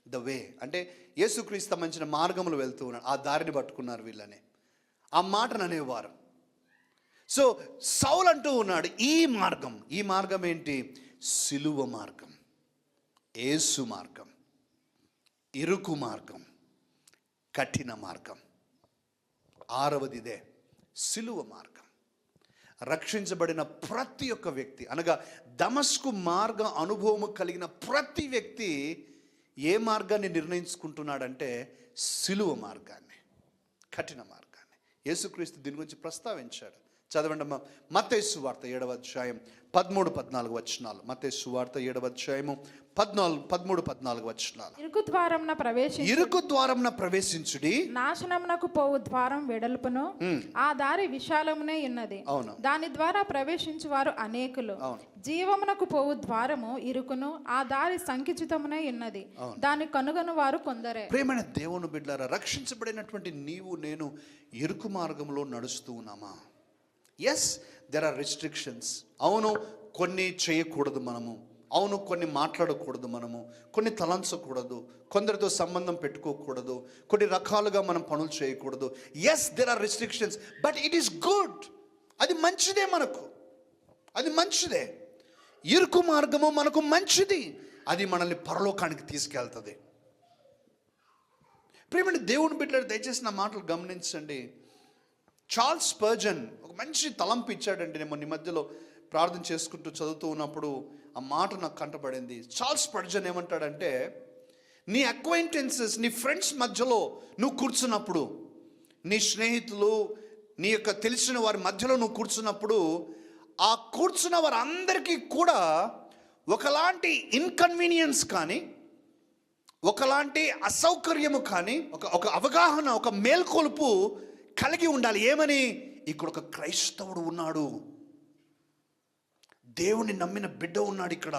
ద వే అంటే యేసుక్రీస్తు సంబంధించిన మార్గములు వెళ్తూ ఉన్నారు, ఆ దారిని పట్టుకున్నారు వీళ్ళని, ఆ మాటను అనేవారు. సో సౌలు అంటూ ఉన్నాడు ఈ మార్గం, ఈ మార్గం ఏంటి? సిలువ మార్గం, యేసు మార్గం, ఇరుకు మార్గం, కఠిన మార్గం. ఆరవదిదే సిలువ మార్గం. రక్షించబడిన ప్రతి ఒక్క వ్యక్తి, అనగా దమస్కు మార్గ అనుభవం కలిగిన ప్రతి వ్యక్తి ఏ మార్గాన్ని నిర్ణయించుకుంటున్నాడంటే సిలువ మార్గాన్ని, కఠిన మార్గాన్ని. యేసుక్రీస్తు దీని గురించి ప్రస్తావించాడు. చదవండి అమ్మా, మత్తయి సువార్త 7వ అధ్యాయం 13-14 వచనాలు. మత్తయి సువార్త 7వ అధ్యాయము 13-14 వచనాలు. ఇరుకు ద్వారమున ప్రవేశించుడి, నాశనమునకు పోవు ద్వారం వెడల్పును, ఆ దారి విశాలమునే ఉన్నది, దాని ద్వారా ప్రవేశించు వారు అనేకులు. జీవమునకు పోవు ద్వారము ఇరుకును, ఆ దారి సంకుచితమునే ఉన్నది, దాని కనుగొను వారు కొందరే. ప్రేమైన దేవుని బిడ్డలారా, రక్షించబడినటువంటి నీవు నేను ఇరుకు మార్గంలో నడుస్తూ ఉన్నామా? Yes, there are restrictions. అవును, కొన్ని చేయకూడదు మనము, అవును కొన్ని మాట్లాడకూడదు మనము, కొన్ని తలంచకూడదు, కొందరితో సంబంధం పెట్టుకోకూడదు, కొన్ని రకాలుగా మనం పనులు చేయకూడదు. Yes, there are restrictions, but it is good. అది మంచిదే, మనకు అది మంచిదే. ఇరుకు మార్గము మనకు మంచిది, అది మనల్ని పరలోకానికి తీసుకెళ్తుంది. ప్రియమైన దేవుని బిడ్డలారా, దయచేసి నా మాటలు గమనించండి. చార్ల్స్ స్పర్జన్ ఒక మంచి తలంపు ఇచ్చాడండి. నేను మొన్న మధ్యలో ప్రార్థన చేసుకుంటూ చదువుతూ ఉన్నప్పుడు ఆ మాట నాకు కంటపడింది. చార్ల్స్ స్పర్జన్ ఏమంటాడంటే, నీ అక్వైంటెన్సెస్, నీ ఫ్రెండ్స్ మధ్యలో నువ్వు కూర్చున్నప్పుడు, నీ స్నేహితులు, నీ యొక్క తెలిసిన వారి మధ్యలో నువ్వు కూర్చున్నప్పుడు, ఆ కూర్చున్న వారందరికీ కూడా ఒకలాంటి ఇన్కన్వీనియన్స్ కానీ, ఒకలాంటి అసౌకర్యము కానీ, ఒక అవగాహన, ఒక మేల్కొలుపు కలిగి ఉండాలి. ఏమని? ఇక్కడ ఒక క్రైస్తవుడు ఉన్నాడు, దేవుణ్ణి నమ్మిన బిడ్డ ఉన్నాడు ఇక్కడ,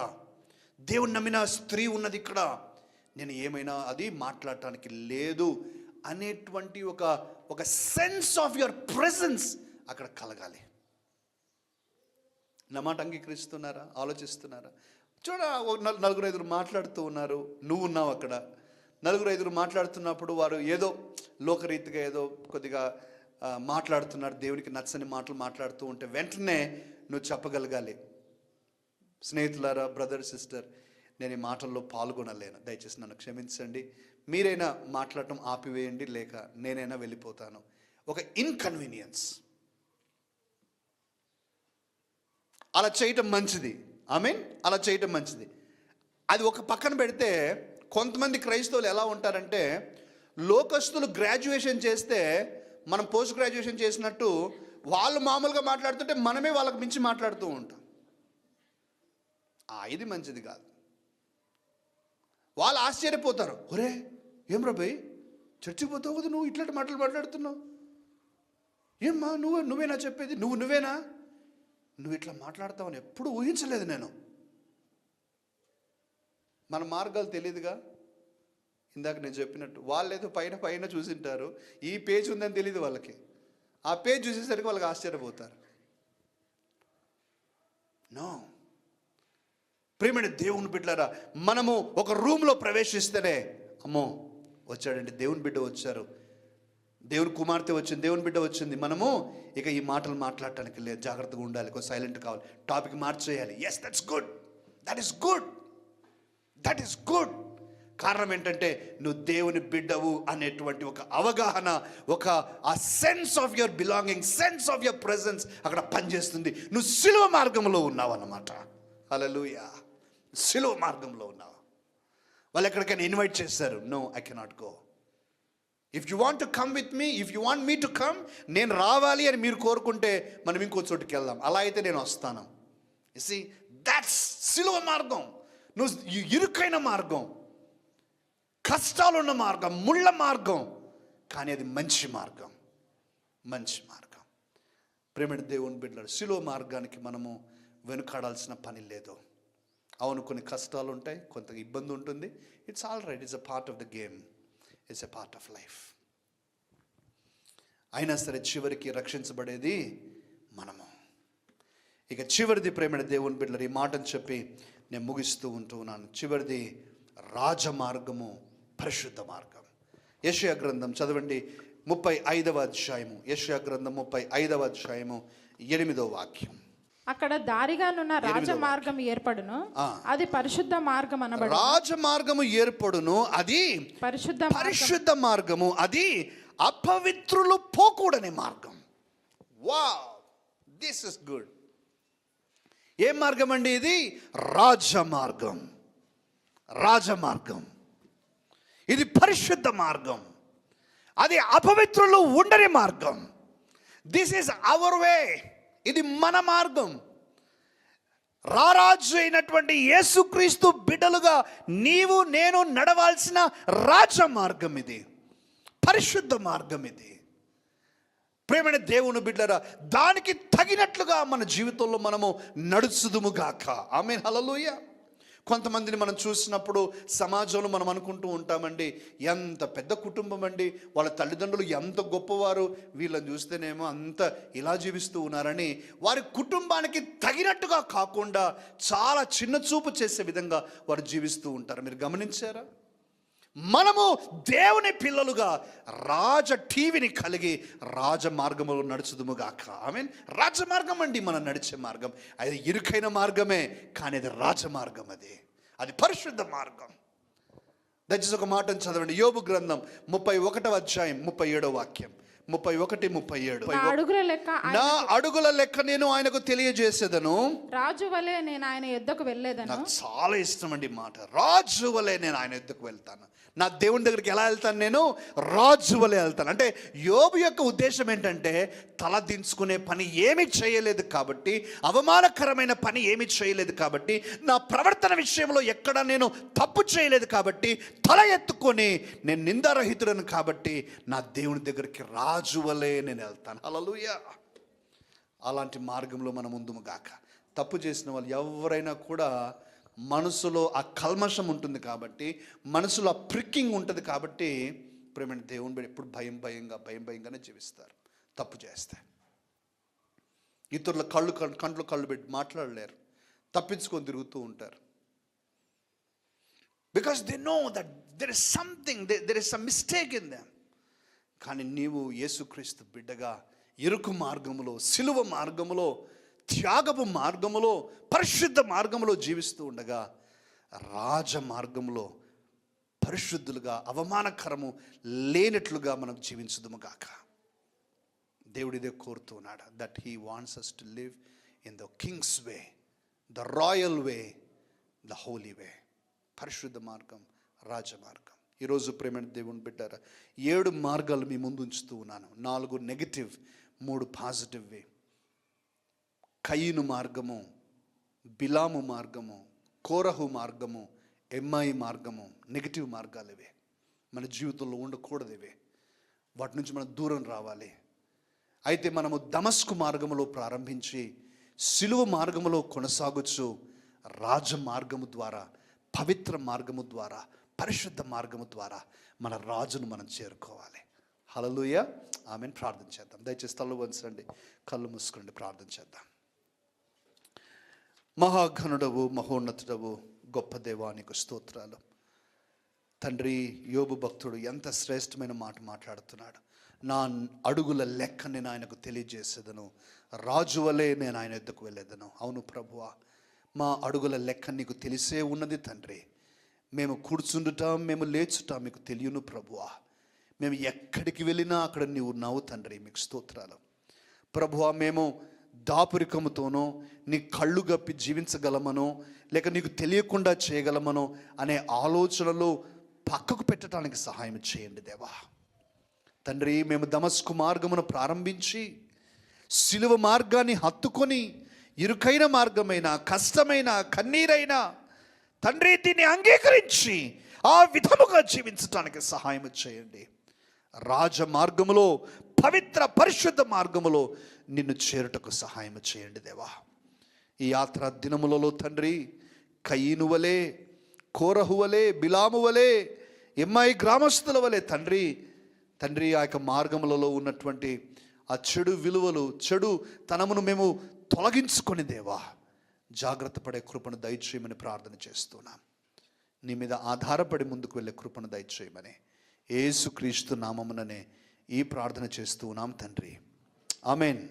దేవుణ్ణి నమ్మిన స్త్రీ ఉన్నది ఇక్కడ, నేను ఏమైనా అది మాట్లాడటానికి లేదు అనేటువంటి ఒక సెన్స్ ఆఫ్ యువర్ ప్రెజెన్స్ అక్కడ కలగాలి. నా మాట అంగీకరిస్తున్నారా? ఆలోచిస్తున్నారా? చూడ, నలుగురు ఐదుగురు మాట్లాడుతూ ఉన్నారు, నువ్వు ఉన్నావు అక్కడ. నలుగురు ఐదుగురు మాట్లాడుతున్నప్పుడు వారు ఏదో లోకరీతిగా ఏదో కొద్దిగా మాట్లాడుతున్నారు, దేవునికి నచ్చని మాటలు మాట్లాడుతూ ఉంటే వెంటనే నువ్వు చెప్పగలగాలి, స్నేహితులారా, బ్రదర్, సిస్టర్, నేను ఈ మాటల్లో పాల్గొనలేను, దయచేసి నన్ను క్షమించండి, మీరైనా మాట్లాడటం ఆపివేయండి, లేక నేనైనా వెళ్ళిపోతాను. ఒక ఇన్కన్వీనియన్స్, అలా చేయటం మంచిది. ఆమేన్, అలా చేయటం మంచిది. అది ఒక పక్కన పెడితే, కొంతమంది క్రైస్తవులు ఎలా ఉంటారంటే, లోకస్తులు గ్రాడ్యుయేషన్ చేస్తే మనం పోస్ట్ గ్రాడ్యుయేషన్ చేసినట్టు వాళ్ళు మామూలుగా మాట్లాడుతుంటే మనమే వాళ్ళకి మించి మాట్లాడుతూ ఉంటాం. ఇది మంచిది కాదు. వాళ్ళు ఆశ్చర్యపోతారు, ఒరే ఏం రాబాయ్, చర్చికి పోతావు కదా, నువ్వు ఇట్లాంటి మాటలు మాట్లాడుతున్నావు, ఏమ్మా నువ్వేనా చెప్పేది, నువ్వేనా, నువ్వు ఇట్లా మాట్లాడతావని ఎప్పుడు ఊహించలేదు నేను. మన మార్గాలు తెలియదుగా. ఇందాక నేను చెప్పినట్టు వాళ్ళేదో పైన చూసింటారు, ఈ పేజ్ ఉందని తెలియదు వాళ్ళకి. ఆ పేజ్ చూసేసరికి వాళ్ళకి ఆశ్చర్యపోతారు. నో, ప్రియమైన దేవుని బిడ్డలారా, మనము ఒక రూమ్లో ప్రవేశిస్తేనే, అమ్మో వచ్చాడండి, దేవుని బిడ్డ వచ్చారు, దేవుని కుమార్తె వచ్చింది, దేవుని బిడ్డ వచ్చింది, మనము ఇక ఈ మాటలు మాట్లాడటానికి లేదు, జాగ్రత్తగా ఉండాలి, కొంచెం సైలెంట్ కావాలి, టాపిక్ మార్చేయాలి. Yes, that's good, that is good, that is good. కారణం ఏంటంటే నువ్వు దేవుని బిడ్డవు అనేటువంటి ఒక అవగాహన, ఆ sense of your belonging, sense of your presence అక్కడ పనిచేస్తుంది. నువ్వు సిలువ మార్గంలో ఉన్నావు అన్నమాట. హల్లెలూయా, సిలువ మార్గంలో ఉన్నావు. వాళ్ళు ఎక్కడికైనా ఇన్వైట్ చేశారు, no, I cannot go. If you want to come with me, if you want me to come, నేను రావాలి అని మీరు కోరుకుంటే మనం ఇంకో చోటుకి వెళ్దాం, అలా అయితే నేను వస్తాను. యు సీ, దట్స్ సిలువ మార్గం. నువ్వు ఇరుకైన మార్గం, కష్టాలున్న మార్గం, ముళ్ళ మార్గం, కానీ అది మంచి మార్గం, మంచి మార్గం. ప్రేమ దేవుని బిడ్డలారా, శిలువ మార్గానికి మనము వెనుకాడాల్సిన పని లేదు. అవును, కొన్ని కష్టాలు ఉంటాయి, కొంత ఇబ్బంది ఉంటుంది. It's all right, it's a part of the game, it's a part of life. అయినా సరే చివరికి రక్షించబడేది మనము. ఇక చివరిది ప్రేమ దేవుని బిడ్డలారా, ఈ మాటను చెప్పి నేను ముగిస్తూ ఉన్నాను. చివరిది రాజమార్గము, పరిశుద్ధ మార్గం. యెషయా గ్రంథం చదవండి, 35వ అధ్యాయము. యెషయా గ్రంథం 35వ అధ్యాయము 8వ వాక్యం. అక్కడ దారిగానున్న రాజమార్గం ఏర్పడును, అది పరిశుద్ధ మార్గం అనబడు. రాజమార్గము ఏర్పడును, అది పరిశుద్ధ మార్గము, అది అపవిత్రులు పోకూడని మార్గం. Wow, this is good. ఏ మార్గం అండి ఇది? రాజమార్గం. రాజమార్గం, ఇది పరిశుద్ధ మార్గం, అది అపవిత్రులు ఉండని మార్గం. దిస్ ఈజ్ అవర్ వే, ఇది మన మార్గం. రారాజు అయినటువంటి యేసుక్రీస్తు బిడ్డలుగా నీవు నేను నడవాల్సిన రాజమార్గం ఇది, పరిశుద్ధ మార్గం ఇది. ప్రేమైన దేవుని బిడ్డలారా, దానికి తగినట్లుగా మన జీవితంలో మనము నడుచుదుముగాక. ఆమేన్, హల్లెలూయా. కొంతమందిని మనం చూసినప్పుడు సమాజంలో మనం అనుకుంటూ ఉంటామండి, ఎంత పెద్ద కుటుంబం అండి, వాళ్ళ తల్లిదండ్రులు ఎంత గొప్పవారు, వీళ్ళని చూస్తేనేమో అంత ఇలా జీవిస్తూ ఉన్నారని వారి కుటుంబానికి తగినట్టుగా కాకుండా చాలా చిన్న చూపు చేసే విధంగా వారు జీవిస్తూ ఉంటారు. మీరు గమనించారా? మనము దేవుని పిల్లలుగా రాజ టీవీని కలిగి రాజమార్గములో నడుచుదుముగాక. ఆమేన్. రాజమార్గం అండి మనం నడిచే మార్గం. అది ఇరుకైన మార్గమే, కానీ అది రాజమార్గం, అది పరిశుద్ధ మార్గం. దయచేసి ఒక మాటను చదవండి. యోబు గ్రంథం 31వ అధ్యాయం 37వ వాక్యం. 31-37. నా అడుగుల లెక్క నేను ఆయనకు తెలియజేసేదను, రాజు వలె నేను ఆయన యొద్దకు వెళ్ళేదను. నాకు చాలా ఇష్టం అండి మాట. రాజు వలె నేను ఆయన యొద్దకు వెళ్తాను. నా దేవుని దగ్గరికి ఎలా వెళ్తాను? నేను రాజు వలె వెళ్తాను. అంటే యోబు యొక్క ఉద్దేశం ఏంటంటే, తల దించుకునే పని ఏమీ చేయలేదు కాబట్టి, అవమానకరమైన పని ఏమీ చేయలేదు కాబట్టి, నా ప్రవర్తన విషయంలో ఎక్కడ నేను తప్పు చేయలేదు కాబట్టి, తల ఎత్తుకొని నేను నిందారహితుడను కాబట్టి నా దేవుని దగ్గరికి రాజు వలె నేను వెళ్తాను. హల్లెలూయా. అలాంటి మార్గంలో మనం ముందుము గాక. తప్పు చేసిన వాళ్ళు ఎవరైనా కూడా మనసులో ఆ కల్మషం ఉంటుంది కాబట్టి, మనసులో ఆ ప్రిక్కింగ్ ఉంటుంది కాబట్టి, ప్రేమ దేవుని బిడ్డ ఎప్పుడు భయంగానే జీవిస్తారు. తప్పు చేస్తే ఇతరుల కళ్ళు పెట్టి మాట్లాడలేరు, తప్పించుకొని తిరుగుతూ ఉంటారు. Because they know that there is something, there is some mistake in them. కానీ నీవు యేసుక్రీస్తు బిడ్డగా ఇరుకు మార్గములో, సిలువ మార్గములో, త్యాగపు మార్గములో, పరిశుద్ధ మార్గములో జీవిస్తూ ఉండగా రాజ మార్గములో పరిశుద్ధులుగా, అవమానకరము లేనట్లుగా మనం జీవించుదుము గాక. దేవుడు ఇదే కోరుతున్నాడు. That he wants us to live in the king's way, the royal way, the holy way. పరిశుద్ధ మార్గం, రాజమార్గం. ఈరోజు ప్రేమ దేవుని బిడ్డారా, 7 మార్గాలు మీ ముందు ఉంచుతూ ఉన్నాను. 4 నెగిటివ్, 3 పాజిటివ్ వే. కయీను మార్గము, బిలాము మార్గము, కోరహు మార్గము, ఎమ్మాయి మార్గము, నెగిటివ్ మార్గాలు ఇవే. మన జీవితంలో ఉండకూడదు ఇవే. వాటి నుంచి మనం దూరం రావాలి. అయితే మనము దమస్కు మార్గములో ప్రారంభించి సిలువ మార్గములో కొనసాగొచ్చు. రాజ మార్గము ద్వారా, పవిత్ర మార్గము ద్వారా, పరిశుద్ధ మార్గము ద్వారా మన రాజును మనం చేరుకోవాలి. హల్లెలూయా. ఆమేన్. ప్రార్థన చేద్దాం. దయచేసి తల వంచండి, కళ్ళు మూసుకోండి, ప్రార్థన చేద్దాం. మహాఘనుడవు, మహోన్నతుడవు, గొప్ప దేవానికి స్తోత్రాలు. తండ్రి, యోబు భక్తుడు ఎంత శ్రేష్టమైన మాట మాట్లాడుతున్నాడు. నా అడుగుల లెక్క నేను ఆయనకు తెలియజేసేదను, రాజు వలె నేను ఆయన యొద్దకు వెళ్ళేదను. అవును ప్రభువా, మా అడుగుల లెక్క నీకు తెలిసే ఉన్నది తండ్రి. మేము కూర్చుండుటాం, మేము లేచుటాం మీకు తెలియను ప్రభువా. మేము ఎక్కడికి వెళ్ళినా అక్కడ నీవు ఉన్నావు తండ్రి, మీకు స్తోత్రాలు ప్రభువా. మేము దాపురికముతోనో, నీ కళ్ళు గప్పి జీవించగలమనో, లేక నీకు తెలియకుండా చేయగలమనో అనే ఆలోచనలు పక్కకు పెట్టడానికి సహాయం చేయండి దేవా. తండ్రి, మేము దమస్కు మార్గమును ప్రారంభించి సిలువ మార్గాన్ని హత్తుకొని, ఇరుకైన మార్గమైన, కష్టమైన, కన్నీరైన తండ్రి దీన్ని అంగీకరించి ఆ విధముగా స్థిరముగా జీవించటానికి సహాయం చేయండి. రాజ మార్గములో, పవిత్ర పరిశుద్ధ మార్గములో నిన్ను చేరుటకు సహాయం చేయండి దేవా. ఈ యాత్ర దినములలో తండ్రి, కయీను వలె, కోరహు వలె, బిలాము వలె, ఎమ్మాయి గ్రామస్తుల వలె తండ్రి ఆ యొక్క మార్గములలో ఉన్నటువంటి ఆ చెడు విలువలు, చెడు తనమును మేము తొలగించుకొని దేవా జాగ్రత్త పడే కృపను దయచేయమని ప్రార్థన చేస్తున్నాం. నీ మీద ఆధారపడి ముందుకు వెళ్ళే కృపను దయచేయమని యేసుక్రీస్తు నామముననే ఈ ప్రార్థన చేస్తూ ఉన్నాం తండ్రి. ఆమేన్.